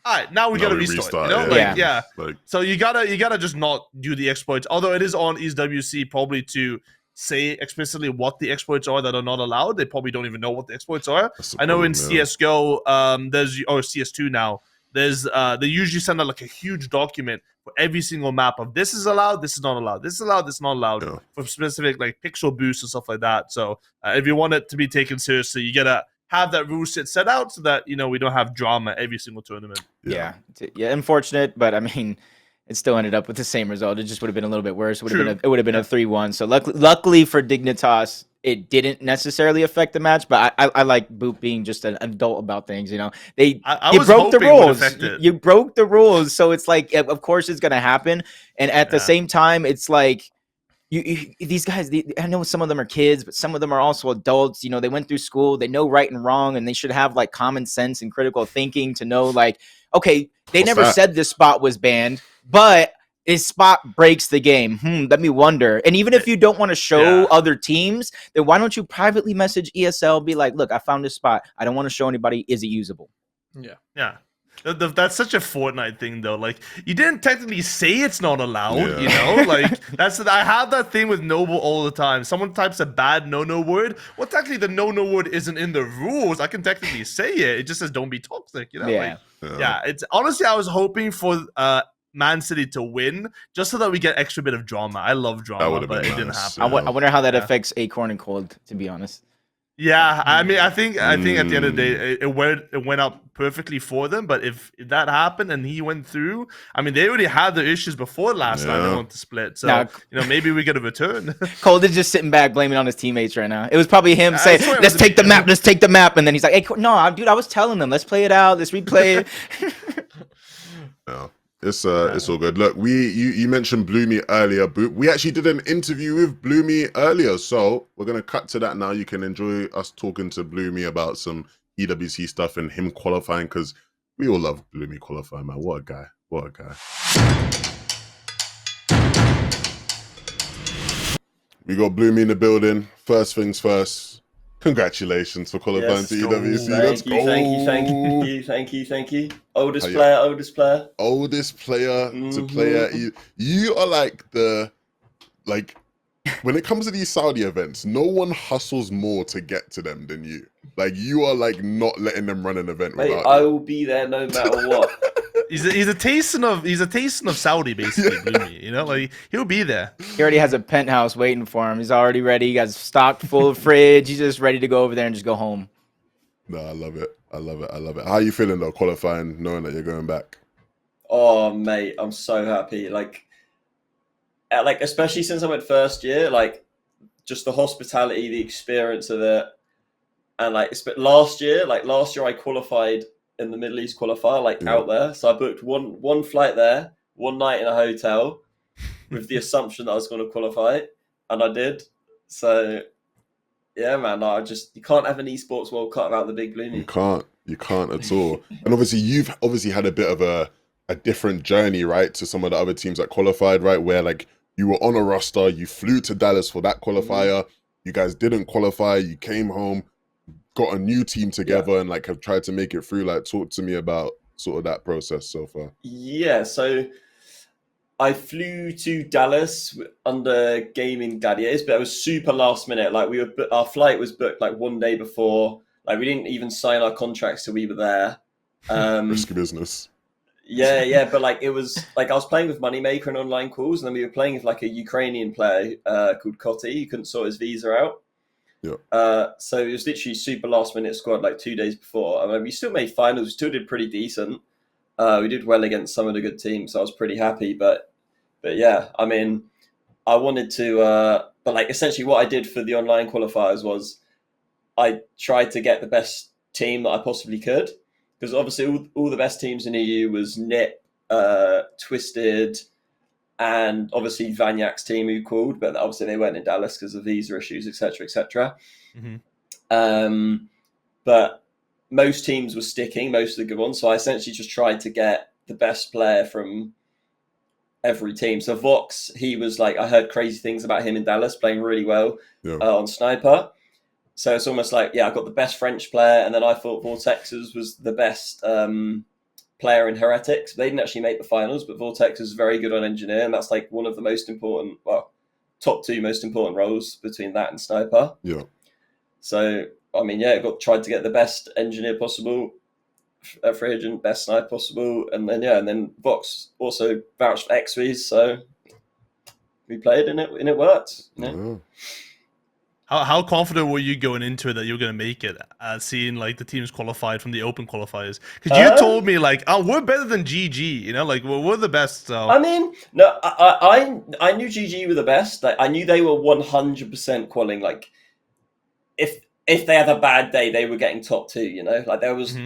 All right, now we gotta restart. You know, like, so you gotta just not do the exploits. Although it is on EWC probably to say explicitly what the exploits are that are not allowed. They probably don't even know what the exploits are. I know in CSGO, there's CS2 now. There's they usually send out like a huge document for every single map of this is allowed, this is not allowed, this is allowed, this is not allowed, for specific like pixel boosts and stuff like that. So if you want it to be taken seriously, you gotta have that rule set out so that, you know, we don't have drama every single tournament. Yeah, unfortunate, but I mean, it still ended up with the same result. It just would have been a little bit worse. It would have been a 3-1. So luckily for Dignitas, it didn't necessarily affect the match. But I like Boop being just an adult about things. You know, you broke the rules. You broke the rules, so it's like, of course it's gonna happen. And at the same time, it's like these guys. I know some of them are kids, but some of them are also adults. You know, they went through school. They know right and wrong, and they should have like common sense and critical thinking to know, like, okay, they never said this spot was banned, but his spot breaks the game. Let me wonder. And even if you don't want to show other teams, then why don't you privately message ESL, be like, look, I found this spot. I don't want to show anybody. Is it usable? Yeah. That's such a Fortnite thing, though. Like, you didn't technically say it's not allowed, you know? Like, I have that thing with Noble all the time. Someone types a bad no-no word. Well, technically, the no-no word isn't in the rules. I can technically say it. It just says don't be toxic, you know? It's honestly, I was hoping for Man City to win just so that we get extra bit of drama. I love drama, but it didn't happen. I wonder how that affects Acorn and Cold, to be honest. Yeah, I mean, I think at the end of the day, it went out perfectly for them. But if that happened and he went through, I mean, they already had the issues before last time they wanted to split. So you know, maybe we get a return. Cold is just sitting back, blaming on his teammates right now. It was probably him saying, "Let's take the map, let's take the map," and then he's like, "Hey, no, dude, I was telling them, let's play it out, let's replay it." No. It's all good. Look, you mentioned Bloomy earlier, Boop. We actually did an interview with Bloomy earlier, so we're gonna cut to that now. You can enjoy us talking to Bloomy about some EWC stuff and him qualifying, because we all love Bloomy qualifying, man. What a guy! What a guy! We got Bloomy in the building. First things first, Congratulations for qualifying Yes, to go. EWC. Let's Thank you, go. thank you. Oldest How you- player, oldest player. Oldest player to play at Mhm. you are like when it comes to these Saudi events, no one hustles more to get to them than you. Like you are like not letting them run an event Mate, without I you. will be there no matter what. He's a tasting of Saudi, basically, Bloomy. You know, like he'll be there. He already has a penthouse waiting for him. He's already ready. He got stocked full of fridge. He's just ready to go over there and just go home. No, I love it. I love it. I love it. How are you feeling though, qualifying, knowing that you're going back? Oh, mate, I'm so happy. Like especially since I went first year, like just the hospitality, the experience of it, and last year I qualified in the Middle East qualifier, like Yeah. out there. So I booked one flight there, one night in a hotel, with the assumption that I was going to qualify, and I did. So yeah, man, you can't have an esports World Cup without the big Bloomy. You can't at all. And obviously, you've had a bit of a different journey, right, to some of the other teams that qualified, right, where like you were on a roster, you flew to Dallas for that qualifier, you guys didn't qualify, you came home, got a new team together, and like have tried to make it through. Like, talk to me about sort of that process so far. Yeah, so I flew to Dallas under Gaming Gladiators, but it was super last minute. Like our flight was booked like one day before. Like we didn't even sign our contracts till we were there. Risky business. Yeah, but like it was like I was playing with Moneymaker and online calls, and then we were playing with like a Ukrainian player called Kotti. He couldn't sort his visa out. Yeah. So it was literally super last minute squad like 2 days before. I mean, we still made finals. We still did pretty decent. We did well against some of the good teams, so I was pretty happy. But yeah, I mean, I wanted to. But like essentially, what I did for the online qualifiers was I tried to get the best team that I possibly could, because obviously all the best teams in EU was NIP, Twisted, and obviously Vanyak's team who called, but obviously they weren't in Dallas because of visa issues, etc., etc. But most teams were sticking, most of the good ones. So I essentially just tried to get the best player from every team. So Vox, he was like, I heard crazy things about him in Dallas, playing really well on Sniper. So it's almost like, yeah, I got the best French player, and then I thought Vortex's was the best player in Heretics. They didn't actually make the finals, but Vortex is very good on Engineer, and that's like one of the most important, well, top two most important roles between that and Sniper. Yeah. So, I mean, yeah, tried to get the best Engineer possible, free agent, best Sniper possible, and then Vox also vouched for XVs, so we played and it worked. You know? Yeah. How confident were you going into it that you're going to make it, seeing like the teams qualified from the open qualifiers? Because you told me like, oh, we're better than GG, you know, like we're the best. So. I mean, no, I knew GG were the best. Like, I knew they were 100% qualing. Like, if they had a bad day, they were getting top two. You know, like there was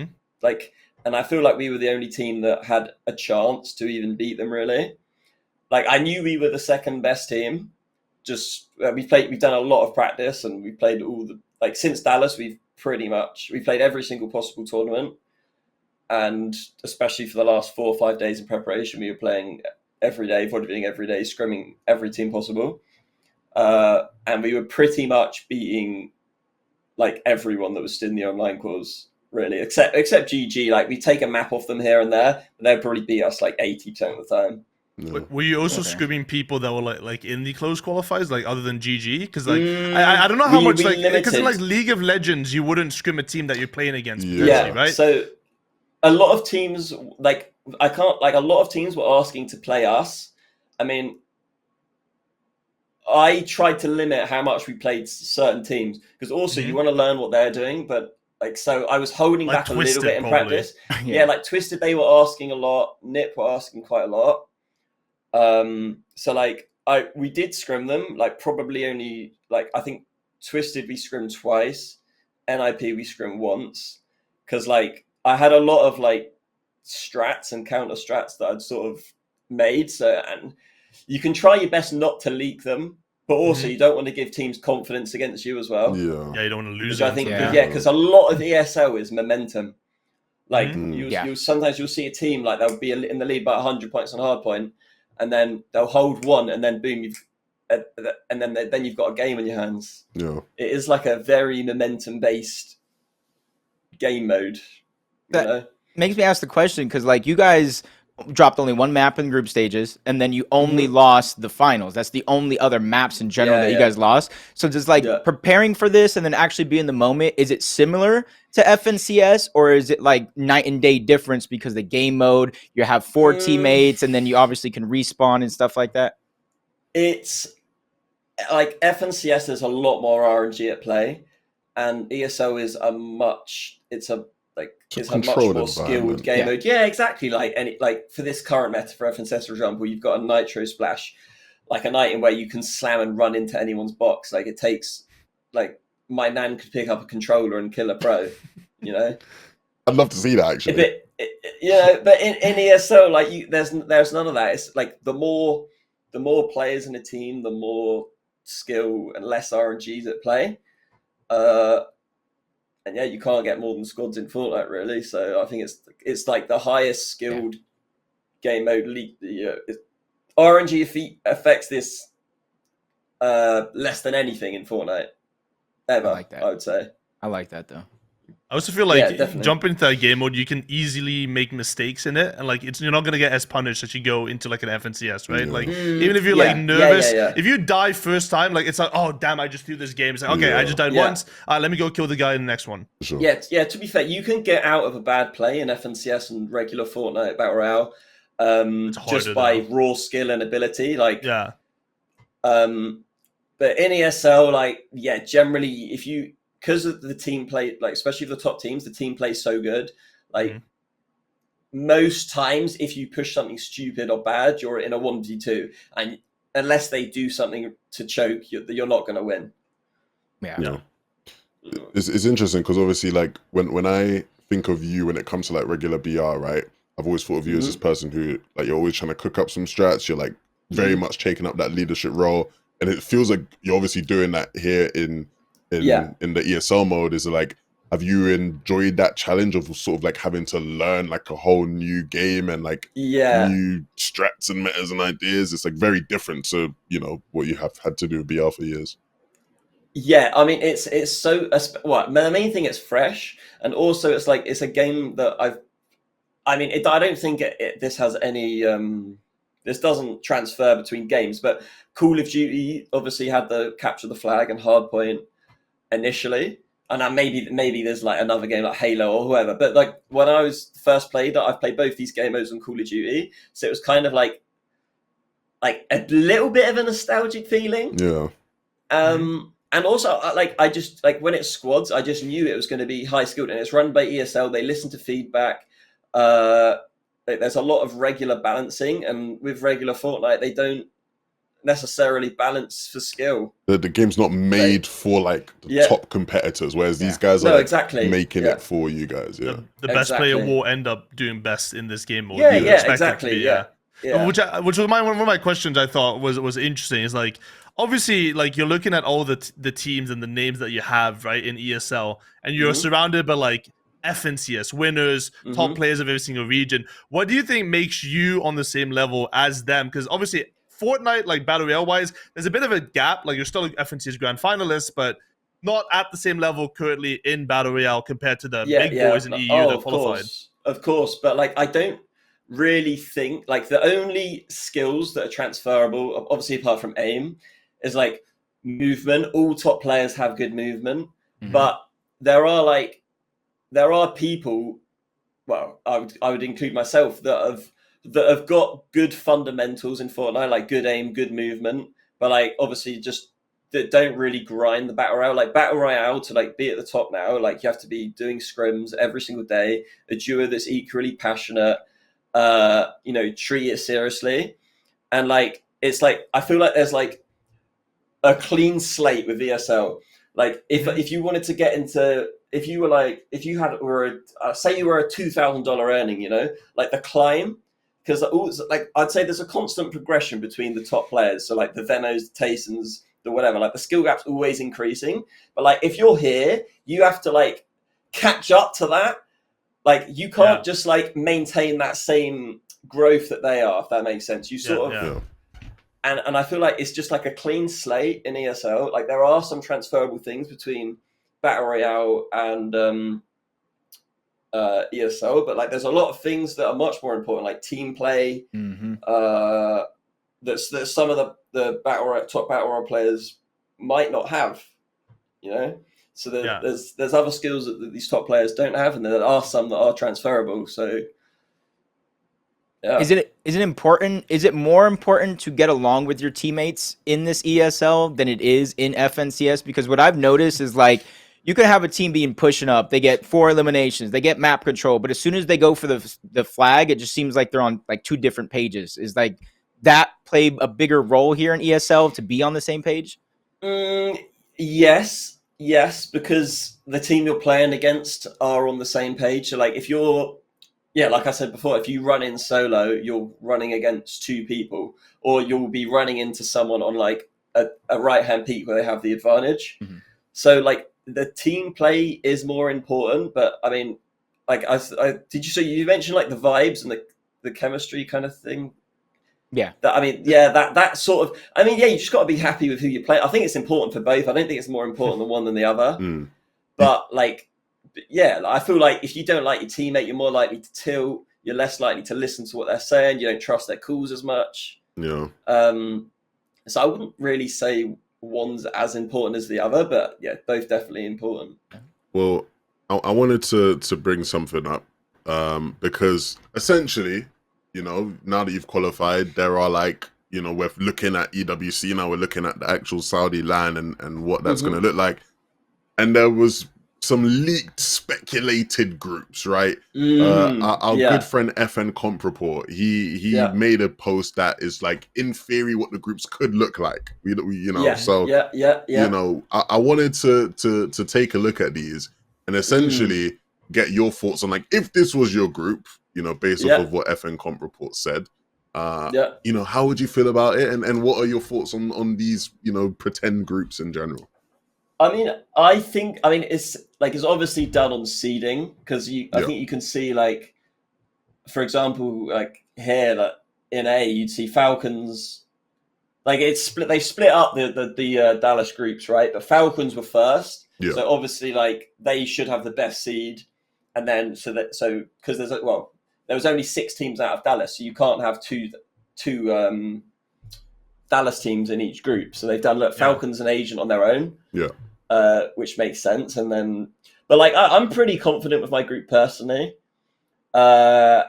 like, and I feel like we were the only team that had a chance to even beat them. Really, like I knew we were the second best team. Just we've done a lot of practice, and we played since Dallas we played every single possible tournament, and especially for the last 4 or 5 days in preparation, we were playing every day, voting every day, scrimming every team possible, and we were pretty much beating like everyone that was still in the online calls, really, except GG. Like we take a map off them here and there, and they'd probably beat us like 80% of the time. No. Were you also scrimming people that were like in the closed qualifiers, like other than GG? Because like I don't know how much like because in like League of Legends you wouldn't scrim a team that you're playing against, right? So a lot of teams a lot of teams were asking to play us. I mean, I tried to limit how much we played certain teams, because also you want to learn what they're doing, but like so I was holding like back Twisted, a little bit in practice. Yeah, like Twisted, they were asking a lot. NIP were asking quite a lot. So like we did scrim them, like probably only like I think Twisted we scrimmed twice, NIP we scrimmed once, because like I had a lot of like strats and counter strats that I'd sort of made. So, and you can try your best not to leak them, but also you don't want to give teams confidence against you as well. Yeah, you don't want to lose. Which I think, yeah, because a lot of ESL is momentum. Like Mm. sometimes you'll see a team like they'll be in the lead by 100 points on hard point, and then they'll hold one, and then boom, you've and then you've got a game in your hands. Yeah. It is like a very momentum based game mode. That makes me ask the question, because like you guys dropped only one map in group stages, and then you only lost the finals. That's the only other maps in general that you guys lost. So just like preparing for this and then actually be in the moment, is it similar to FNCS, or is it like night and day difference because the game mode, you have 4 teammates and then you obviously can respawn and stuff like that? It's like FNCS, there's a lot more RNG at play, and ESO is a much more skilled game mode. Yeah, exactly. Like for this current meta for FNCS, for example, you've got a nitro splash, like an item where you can slam and run into anyone's box. Like it takes, like my nan could pick up a controller and kill a pro. You know, I'd love to see that actually. But in ESO, like there's none of that. It's like the more players in a team, the more skill and less RNGs at play. And yeah, you can't get more than squads in Fortnite, really. So I think it's like the highest skilled game mode league. RNG affects this less than anything in Fortnite ever. I like that. I would say. I like that though. I also feel like jumping into that game mode, you can easily make mistakes in it, and like you're not gonna get as punished as you go into like an FNCS, right? Like even if you're like nervous, if you die first time, like it's like, oh damn, I just threw this game. It's like, okay, I just died once. Let me go kill the guy in the next one. Sure. Yeah. To be fair, you can get out of a bad play in FNCS and regular Fortnite Battle Royale just by raw skill and ability. Like but in ESL, like generally if you. Because of the team play, like especially the top teams, the team plays so good. Like most times, if you push something stupid or bad, you're in a 1v2, and unless they do something to choke, you're not going to win. Yeah. It's interesting because obviously, like when I think of you when it comes to like regular BR, right? I've always thought of you as this person who like you're always trying to cook up some strats. You're like very much taking up that leadership role, and it feels like you're obviously doing that here in the ESL mode. Is like, have you enjoyed that challenge of sort of like having to learn like a whole new game and like new strats and metas and ideas? It's like very different to, you know, what you have had to do with BR for years. Yeah, I mean, it's so, the main thing, it's fresh, and also it's like, it's a game that I don't think this has any, this doesn't transfer between games, but Call of Duty obviously had the capture the flag and hardpoint initially, and maybe there's like another game like Halo or whoever, but like when I was first played, I've played both these game modes on Call of Duty, so it was kind of like a little bit of a nostalgic feeling. And also I just like when it's squads, I just knew it was going to be high skilled, and it's run by ESL. They listen to feedback. There's a lot of regular balancing, and with regular Fortnite, they don't necessarily balance for skill. The game's not made for like the top competitors, whereas these guys are making it for you guys. The best player will end up doing best in this game. Exactly. Which was one of my questions I thought was interesting. Is like, obviously, like you're looking at all the teams and the names that you have right in ESL, and you're surrounded by like FNCS winners, top players of every single region. What do you think makes you on the same level as them? Because obviously Fortnite, like Battle Royale wise, there's a bit of a gap. Like you're still an FNCS grand finalist, but not at the same level currently in Battle Royale compared to the big boys in EU that qualified. Of course, but like I don't really think like the only skills that are transferable, obviously apart from aim, is like movement. All top players have good movement, but there are people, well, I would include myself, that have got good fundamentals in Fortnite, like good aim, good movement, but like obviously just that don't really grind the Battle Royale. Like Battle Royale, to like be at the top now, like you have to be doing scrims every single day, a duo that's equally passionate, treat it seriously. And like it's like I feel like there's like a clean slate with ESL. Like if you wanted to get into, if you were say you were a $2,000 earning, like the climb, because like I'd say there's a constant progression between the top players. So like the Venos, the Taysons, the whatever, like the skill gap's always increasing. But like if you're here, you have to like catch up to that. Like you can't just like maintain that same growth that they are, if that makes sense. You sort of and I feel like it's just like a clean slate in ESL. Like there are some transferable things between Battle Royale and ESL, but like there's a lot of things that are much more important, like team play. That some of the top Battle Royale players might not have, you know. So there's other skills that these top players don't have, and there are some that are transferable. So. Yeah. Is it important? Is it more important to get along with your teammates in this ESL than it is in FNCS? Because what I've noticed is like you could have a team being pushing up, they get 4 eliminations, they get map control, but as soon as they go for the flag, it just seems like they're on like 2 different pages. Is like that play a bigger role here in ESL to be on the same page? Yes, because the team you're playing against are on the same page. So like if you're like I said before, if you run in solo, you're running against 2 people, or you'll be running into someone on like a right-hand peak where they have the advantage. Mm-hmm. So like the team play is more important, but I mean, like you mentioned like the vibes and the chemistry kind of thing. Yeah. That sort of, you just got to be happy with who you play. I think it's important for both. I don't think it's more important the one than the other. But like, I feel like if you don't like your teammate, you're more likely to tilt. You're less likely to listen to what they're saying. You don't trust their calls as much. Yeah. So I wouldn't really say one's as important as the other, but yeah, both definitely important. Well, I wanted to bring something up because essentially, you know, now that you've qualified, there are like, you know, we're looking at EWC now. We're looking at the actual Saudi line and what that's going to look like. And there was some leaked, speculated groups, right? Our good friend FN Comp Report, he made a post that is like, in theory, what the groups could look like. You know, you know, I wanted to take a look at these and essentially get your thoughts on like, if this was your group, you know, based off of what FN Comp Report said, you know, how would you feel about it? And what are your thoughts on these, you know, pretend groups in general? I think it's obviously done on seeding, because I think you can see, like, for example, like here, like in A, you'd see Falcons, like they split up the Dallas groups, right? But Falcons were first, so obviously like they should have the best seed, and then because there was only 6 teams out of Dallas, so you can't have two Dallas teams in each group. So they've done Falcons and Agent on their own. Yeah. Which makes sense. And then, but like, I'm pretty confident with my group personally. Like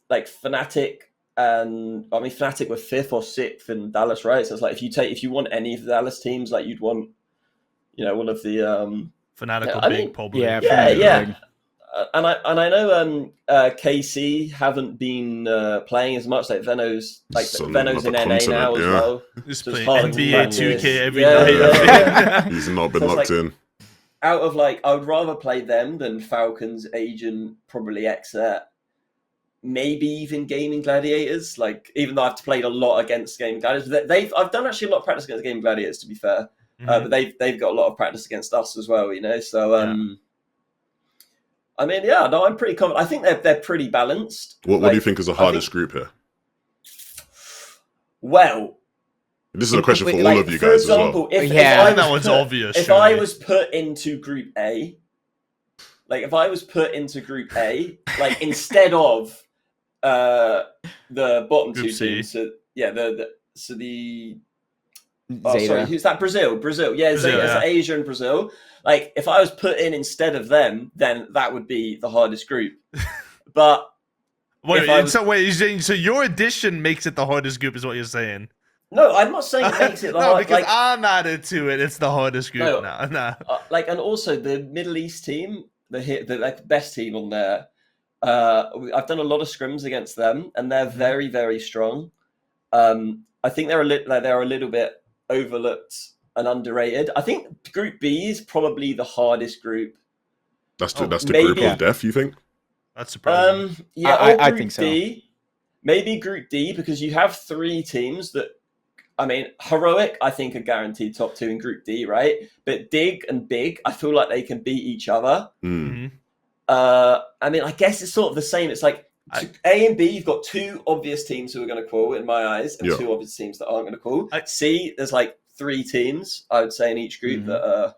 Fnatic Fnatic were 5th or 6th in Dallas, right? So it's like, if you want any of the Dallas teams, like you'd want, you know, one of the Fanatical big, probably. Yeah. And I know KC haven't been playing as much. Like Veno's in NA now as well. Just playing NBA 2K every night. He's not been locked in. Out of like, I would rather play them than Falcons, Agent, probably Xset, maybe even Gaming Gladiators. Like, even though I've played a lot against Gaming Gladiators, I've done actually a lot of practice against Gaming Gladiators, to be fair. But they've got a lot of practice against us as well, you know. So I'm pretty confident. I think they're pretty balanced. What do you think is the hardest group here? Well, this is a question for all of you guys as well. That one's obvious. If I was put into Group A, like instead of the bottom Group 2 teams, Zeta. Who's that? Brazil. Yeah, Zeta, Asia and Brazil. Like, if I was put in instead of them, then that would be the hardest group. But so your addition makes it the hardest group, is what you're saying? No, I'm not saying it makes it the hardest. No, because I'm added to it. It's the hardest group now. No. And also the Middle East team, the best team on there. I've done a lot of scrims against them, and they're very, very strong. I think they're a little bit overlooked and underrated. I think Group B is probably the hardest group. That's the group of death, you think? That's surprising. I think so. Maybe Group D, because you have 3 teams that, Heroic, I think, are guaranteed top 2 in Group D, right? But Dig and Big, I feel like they can beat each other. I guess it's sort of the same. It's like A and B, you've got two obvious teams who are going to call in my eyes, and two obvious teams that aren't going to call. C, there's like 3 teams I would say in each group that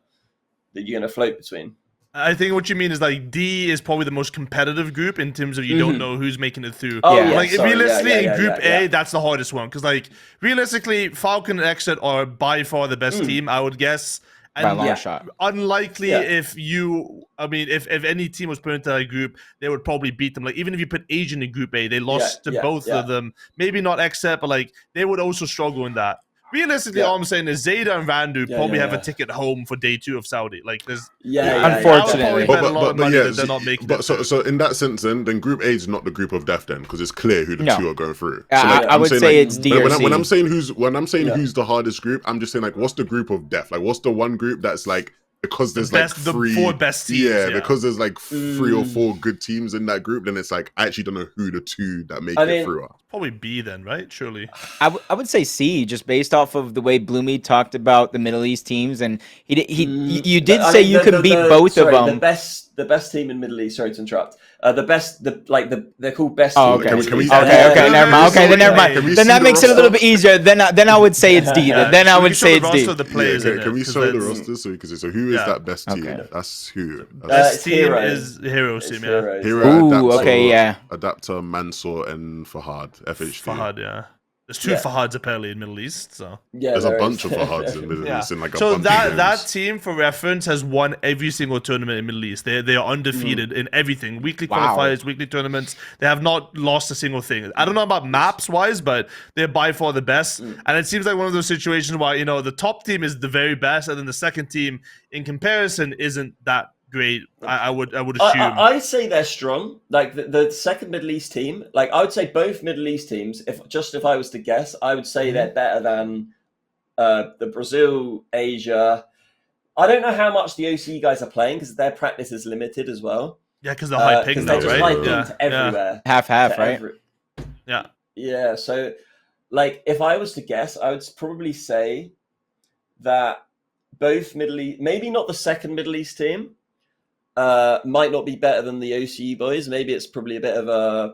you're going to float between. I think what you mean is like D is probably the most competitive group in terms of you don't know who's making it through. Oh, yeah. Like realistically in Group A, that's the hardest one because like realistically, Falcon and Exit are by far the best team, I would guess. And by a long shot. Unlikely if any team was put into that group, they would probably beat them. Like even if you put Asian in Group A, they lost to both of them. Maybe not Exit, but like they would also struggle in that. Realistically, all I'm saying is Zeta and Vandu probably have a ticket home for day 2 of Saudi. Like there's unfortunately, they're not making. But so in that sense, then Group A is not the group of death then, because it's clear who the 2 are going through. So I would say it's D or C. When I'm saying who's the hardest group, I'm just saying like what's the group of death? Like what's the one group that's like because there's like 3 the 4 best teams. Because there's like 3 or 4 good teams in that group, then it's like I actually don't know who the 2 that make it through are. Probably B then, right? Surely. I would say C, just based off of the way Bloomy talked about the Middle East teams, and you did say you could beat both of them. The best team in Middle East. Sorry to interrupt. They're called best. Oh, team. Okay, never mind. Okay, then never mind. Then that makes it a little bit easier. Then I would say it's D. Then I would say it's D. Can we show the rosters so who is that best team? That's who. Best team is Hero team. Hero. Okay, Adapter, Mansour, and Fahad. FHD. Fahad, yeah. There's 2 Fahads apparently in Middle East, so there's a bunch of Fahads in Middle East. In like a so bunch of that team, for reference, has won every single tournament in Middle East. They are undefeated in everything. Weekly qualifiers, weekly tournaments. They have not lost a single thing. I don't know about maps wise, but they're by far the best. And it seems like one of those situations where the top team is the very best, and then the second team, in comparison, isn't that great. I would assume. I say they're strong. Like the second Middle East team, like I would say both Middle East teams. If I was to guess, I would say they're better than the Brazil, Asia. I don't know how much the OCE guys are playing because their practice is limited as well. Yeah, because they're high ping now, right? High ping everywhere. Half, right? Yeah. Yeah. So, like, if I was to guess, I would probably say that both Middle East, maybe not the second Middle East team. Might not be better than the OCE boys. Maybe it's probably a little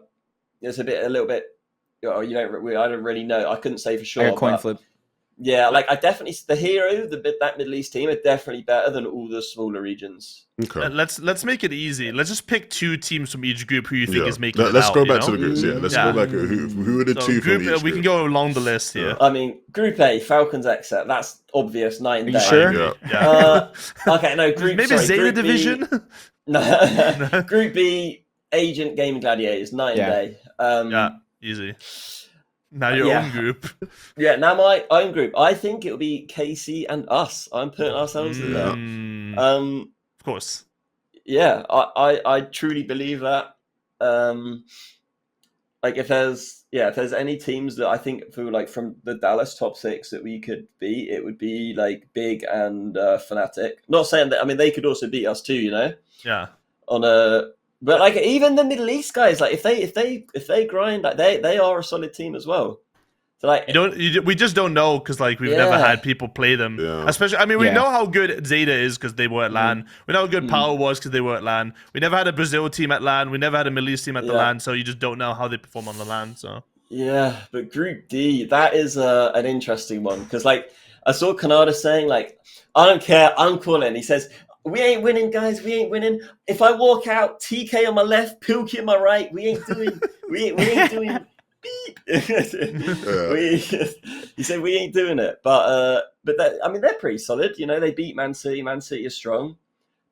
bit. I don't really know. I couldn't say for sure. Like a coin flip. Yeah, like I definitely the Hero, that Middle East team are definitely better than all the smaller regions. Okay. Let's make it easy. Let's just pick 2 teams from each group who you think is making it Let's out, go back to the groups. Yeah, let's go back. Who are the 2 from each group? We can go along the list here. I mean, Group A, Falcons Exit. That's obvious. Night and day. Are you sure? Yeah. Okay, no. Zeta Division. No. Group B, Agent Gaming Gladiators. Night and day. Easy. Now your own group. Yeah, now my own group. I think it'll be KC and us. I'm putting ourselves in there. Of course. Yeah, I truly believe that. Like if there's any teams that I think feel like from the Dallas top 6 that we could beat, it would be like Big and Fnatic. Not saying that. I mean, they could also beat us too. Yeah. But like even the Middle East guys, like if they grind, like they are a solid team as well. So like we just don't know because like we've never had people play them. Yeah. Especially, I mean, we know how good Zeta is because they were at LAN. We know how good Power was because they were at LAN. We never had a Brazil team at LAN. We never had a Middle East team at the LAN. So you just don't know how they perform on the LAN. So yeah, but Group D, that is an interesting one because like I saw Kanada saying like, I don't care, I'm calling. He says, we ain't winning, guys. We ain't winning. If I walk out, TK on my left, Pilkey on my right, we ain't doing beep. He said we ain't doing it, but I mean they're pretty solid. They beat Man City. Man City is strong.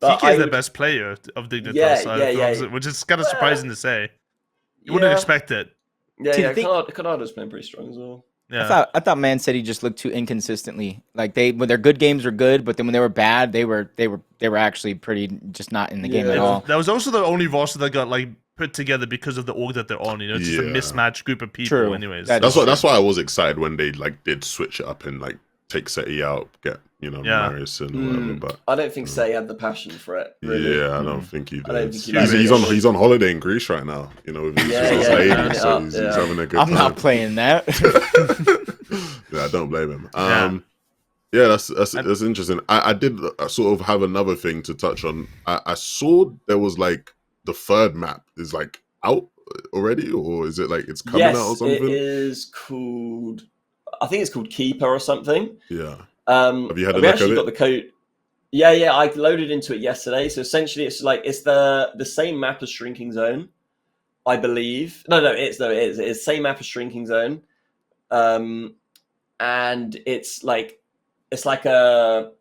But TK is the best player of Dignitas, which is kind of surprising to say. You wouldn't expect it. Yeah. Canada's playing pretty strong as well. Yeah. I thought Man City just looked too inconsistently. Like when their good games were good, but then when they were bad, they were actually pretty just not in the game at all. That was also the only roster that got like put together because of the org that they're on. It's just a mismatched group of people. True. Anyways, that's why I was excited when they like did switch it up and like take Seti out, get Marius and whatever. But I don't think Seti had the passion for it. Really. Yeah, I don't think he did. I don't think he's on holiday in Greece right now. With his lady, so he's having a good time. I'm not playing that. Yeah, I don't blame him. Yeah, that's interesting. I did sort of have another thing to touch on. I saw there was like the third map is like out. already, or is it like it's coming Yes, out or something? it is called. I think it's called Keeper or something. Yeah. Have you had a we look actually at got the code? Yeah, I loaded into it yesterday. So essentially, it's the same map as Shrinking Zone, I believe. No, it is. It's same map as Shrinking Zone, and it's like a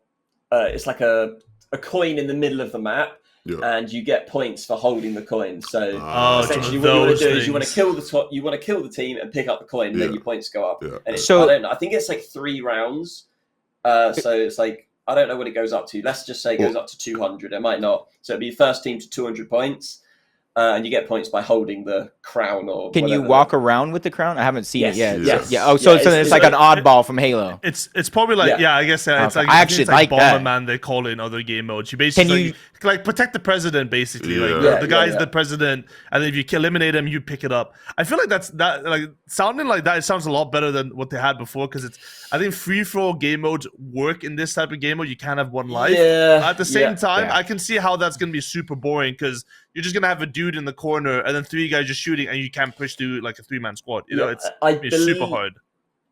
coin in the middle of the map. Yeah. And you get points for holding the coin. So essentially, it's what you want those to do is you want to things. kill the team and pick up the coin, and then your points go up. Yeah. And So- I don't know. I think it's like 3 rounds. So it's like I don't know what it goes up to. Let's just say it goes up to 200. It might not. So it'd be first team to 200 points, and you get points by holding the crown or. Can you whatever. walk around with the crown? I haven't seen Yes. it yet. Yes. Yeah. Oh, so Yeah, it's like an oddball from Halo. It's probably like I guess it's Okay. like I think actually it's like like that. Bomberman they call it in other game modes. You basically you- like protect the president basically. Yeah. Like the guy's Yeah. the president, and if you eliminate him, you pick it up. I feel like that like sounding like that. It sounds a lot better than what they had before because I think free for all game modes work in this type of game mode. You can't have one life. Yeah. At the same time, Yeah. I can see how that's gonna be super boring because you're just gonna have a dude in the corner and then 3 guys just shooting, and you can't push through like a 3-man squad. You know, it's super hard.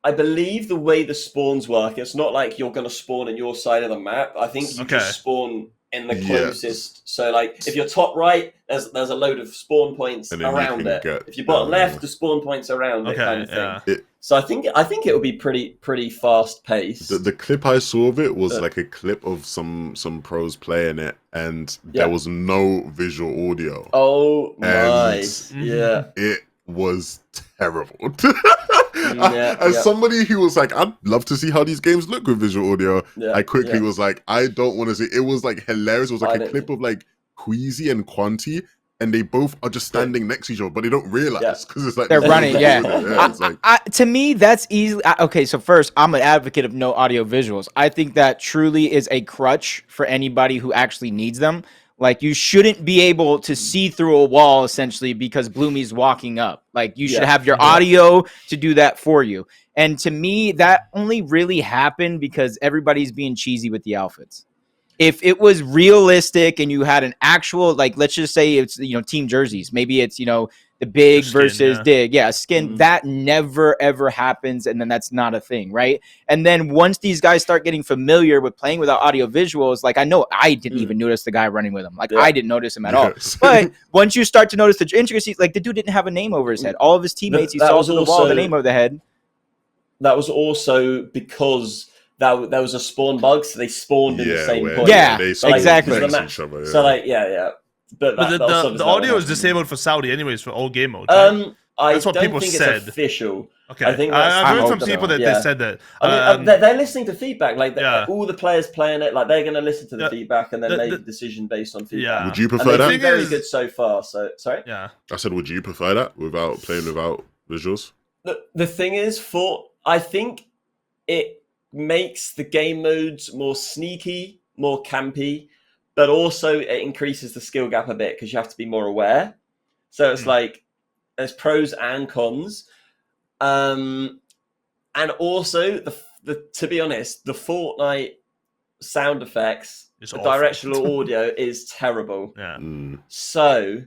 I believe the way the spawns work, it's not like you're going to spawn in your side of the map. I think you just spawn in the closest. So, like, if you're top right, there's a load of spawn points And then you around can it. get If you're bottom down, left, the spawn points around it, kind of thing. Yeah. So I think it will be pretty fast paced. The clip I saw of it was like a clip of some pros playing it, and there was no visual audio. Oh my, And- yeah. It was terrible. Yeah, As somebody who was like, I'd love to see how these games look with visual audio, Yeah, I quickly yeah. was like, I don't want to see. It was like hilarious. It was I like a don't- clip of like Queasy and Quanti, and they both are just standing next to each other, but they don't realize because it's like They're this running, is- yeah. it's like, To me, that's easily okay. So first, I'm an advocate of no audio visuals. I think that truly is a crutch for anybody who actually needs them. Like, you shouldn't be able to see through a wall essentially because Bloomy's walking up. Like, you should have your audio to do that for you. And to me, that only really happened because everybody's being cheesy with the outfits. If it was realistic and you had an actual, like, let's just say it's, team jerseys, maybe it's, the big skin, versus yeah. dig. Yeah, skin. That never, ever happens. And then that's not a thing, right? And then once these guys start getting familiar with playing without audio visuals, like, I know I didn't even notice the guy running with him. Like, I didn't notice him at all. But once you start to notice the intricacies, like, the dude didn't have a name over his head. All of his teammates, he That saw was to the wall, also- the name over the head. That was also because there was a spawn bug, so they spawned in the same where point. Yeah, they So, like, exactly. because of the next to match- each other, So like, yeah. But But that's obviously the not audio what is happened. disabled for Saudi anyways for all game modes. Right? That's what don't people think said. It's official. Okay, I think that's- I've I heard hope from so. people that Yeah. they said that. I mean, they're listening to feedback. Like all the players playing it, like they're going to listen to the feedback and then make a decision based on feedback. Would you And prefer they've that? been very good so far. So sorry. Yeah. I said, would you prefer that without playing without visuals? The thing is, I think it makes the game modes more sneaky, more campy, but also it increases the skill gap a bit because you have to be more aware. So it's like there's pros and cons, and also to be honest, the Fortnite sound effects, It's the awful. directional audio is terrible. Yeah. So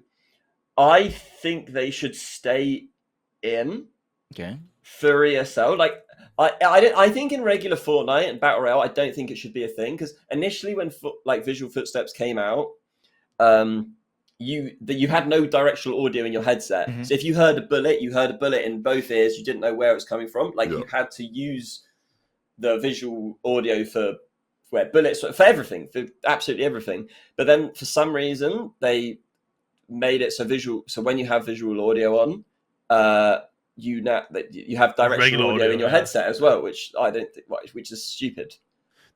I think they should stay in. Okay. For ESL, like I think in regular Fortnite and Battle Royale, I don't think it should be a thing because initially when Visual Footsteps came out, you had no directional audio in your headset. So if you heard a bullet, you heard a bullet in both ears. You didn't know where it was coming from. Like you had to use the visual audio for bullets for everything, for absolutely everything. But then for some reason they made it so visual. So when you have visual audio on, you have directional audio in your headset as well, which I don't think, which is stupid.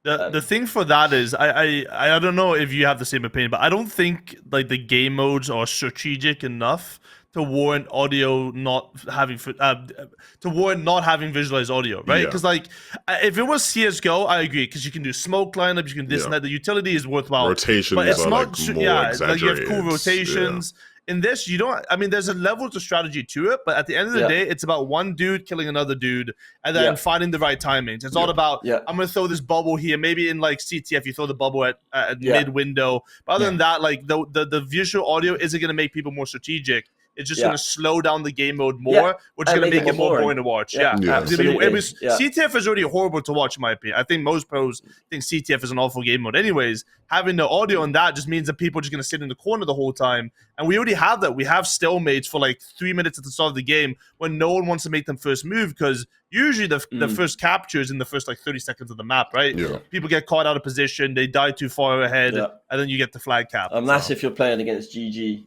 The thing for that is I don't know if you have the same opinion, but I don't think like the game modes are strategic enough to warrant audio not having visualized audio, right? Because like if it was CS:GO, I agree because you can do smoke lineups, you can this and that. The utility is worthwhile. Rotations but it's are not like more like you have cool exaggerated. rotations. In this, you don't. I mean, there's a level to strategy to it, but at the end of the day, it's about one dude killing another dude and then finding the right timings. It's all about I'm gonna throw this bubble here. Maybe in like CTF, you throw the bubble at mid window. But other than that, like the visual audio isn't gonna make people more strategic. it's just going to slow down the game mode more, Yeah, which is going to make it more boring. boring to watch. Yeah, Yeah. absolutely. CTF is already horrible to watch, in my opinion. I think most pros think CTF is an awful game mode. Anyways, having the audio on that just means that people are just going to sit in the corner the whole time. And we already have that. We have stalemates for like 3 minutes at the start of the game when no one wants to make them first move, because usually the first capture is in the first like 30 seconds of the map, right? Yeah. People get caught out of position, they die too far ahead, and then you get the flag cap. Unless if you're playing against GG,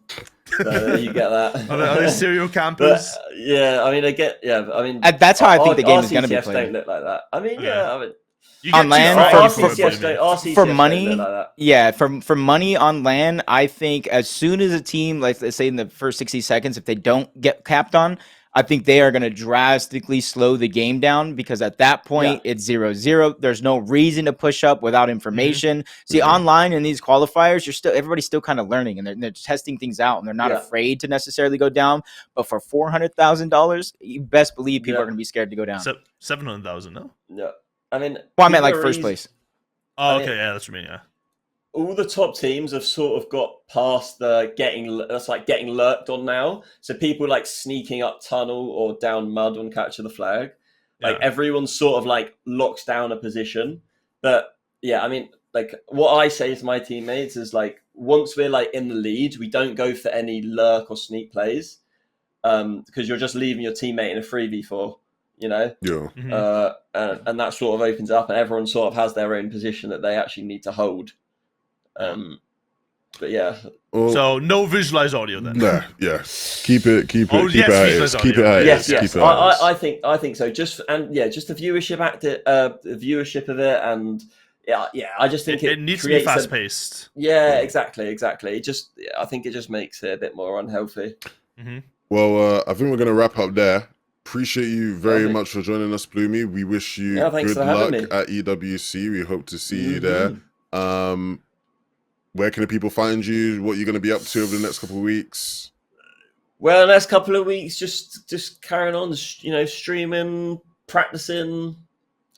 so you get that. Are they serial campers? But, yeah, I mean, that's how I think the game is going to be RCTFs played. don't look like that. I mean, yeah, I mean, You get on LAN for money, for money on LAN, I think as soon as a team, like let's say in the first 60 seconds, if they don't get capped on, I think they are going to drastically slow the game down, because at that point it's 0-0. There's no reason to push up without information. See, online in these qualifiers, everybody's still kind of learning, and they're testing things out, and they're not afraid to necessarily go down. But for $400,000, you best believe people are going to be scared to go down. 700,000, no? Yeah, I mean, well, I meant like first place. Oh, okay, yeah, that's what I mean, yeah. All the top teams have sort of got past the getting lurked on now. So people like sneaking up tunnel or down mud on catch of the flag. Like everyone's sort of like locks down a position. But yeah, I mean, like what I say to my teammates is like, once we're like in the lead, we don't go for any lurk or sneak plays, because you're just leaving your teammate in a 3v4. You know, and that sort of opens up, and everyone sort of has their own position that they actually need to hold. But yeah. So no visualized audio then. Nah, yeah. Keep it. Keep it. Yes. I think so. Just the viewership of it, and I just think it needs to be fast paced. Yeah, exactly. I think it just makes it a bit more unhealthy. Well, I think we're gonna wrap up there. Appreciate you very much for joining us, Bloomy. We wish you good luck at EWC. We hope to see you there. Where can the people find you? What you're going to be up to over the next couple of weeks? Well, the next couple of weeks, just carrying on, streaming, practicing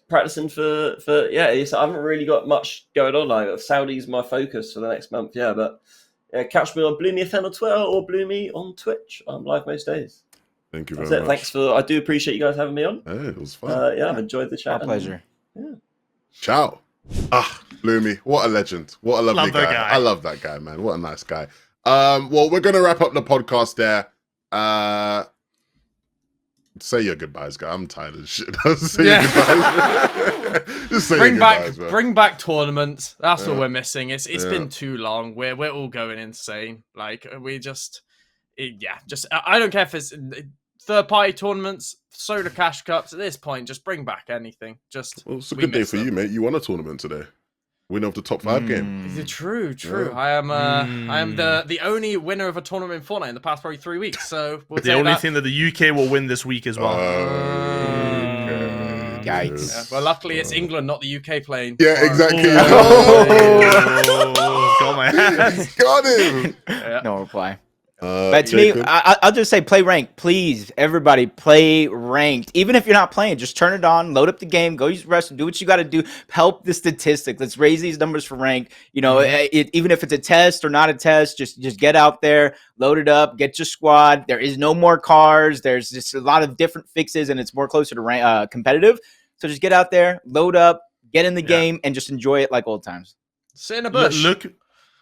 for I haven't really got much going on. Like Saudi's my focus for the next month. Yeah, but catch me on Bloomy FN on Twitter or Bloomy on Twitch. I'm live most days. Thank you very much. I do appreciate you guys having me on. Hey, it was fun. I've enjoyed the chat. My pleasure. Ciao. Bloomy, what a legend. What a lovely guy. I love that guy, man. What a nice guy. Well, we're going to wrap up the podcast there. Say your goodbyes, guy. I'm tired of shit. Say your goodbyes. Just say your goodbyes, bro. Bring back tournaments. That's what we're missing. It's been too long. We're all going insane. Like, we I don't care if it's third-party tournaments, soda cash cups. At this point, just bring back anything. Well, it's a good day for you, mate. You won a tournament today. Winner of the top 5 game. True. Yeah. I am the only winner of a tournament in Fortnite in the past probably 3 weeks. So the only thing that the UK will win this week as well. Yikes. Yeah. Well, luckily it's England, not the UK playing. Yeah, exactly. Got my ass. Got him. No reply. But to me, I'll just say play ranked. Please, everybody, play ranked. Even if you're not playing, just turn it on, load up the game, go use the restroom, do what you got to do. Help the statistic. Let's raise these numbers for rank. Even if it's a test or not a test, just get out there, load it up, get your squad. There is no more cars. There's just a lot of different fixes, and it's more closer to competitive. So just get out there, load up, get in the game, and just enjoy it like old times. Sit in a bush.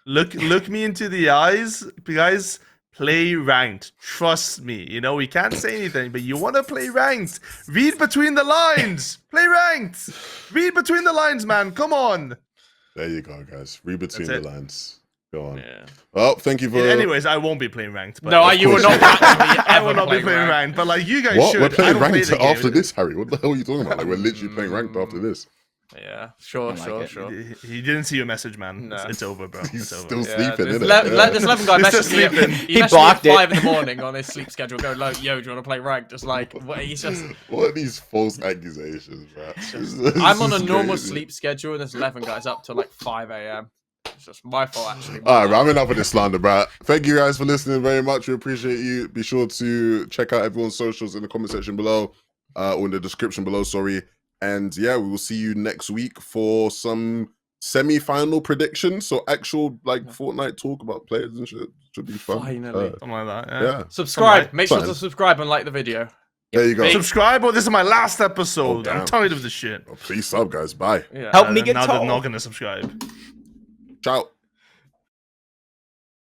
Look me into the eyes, guys. Play ranked. Trust me. We can't say anything, but you want to play ranked. Read between the lines. Play ranked. Read between the lines, man. Come on. There you go, guys. Read between the lines. Go on. Yeah. Well, thank you for... Anyways, I won't be playing ranked. But no, you will not. I will not be playing ranked. But like you guys should. We're playing ranked after this, Harry. What the hell are you talking about? Like, we're literally playing ranked after this. Yeah, sure. He didn't see your message, man. No. It's over, bro. He's it's still over. sleeping, isn't There's 11 guy messaging me. He blocked me at 5 a.m. on his sleep schedule. Go, yo, do you want to play ranked? Just like, he's just... What are these false accusations, bro? I'm on a normal sleep schedule, and there's 11 guys up till like 5 a.m. It's just my fault, actually. All right, I'm enough of this slander, bro. Thank you guys for listening very much. We appreciate you. Be sure to check out everyone's socials in the comment section below, or in the description below, sorry. And yeah, we will see you next week for some semi-final predictions. So actual like Fortnite talk about players and shit should be fun. Finally. Something like that. Yeah. Subscribe. Make sure Fine. to subscribe and like the video. There you go. Subscribe or this is my last episode. Oh, I'm damn. tired of this shit. Oh, please sub, guys. Bye. Yeah. Help me get now tall. they're not gonna subscribe. Ciao.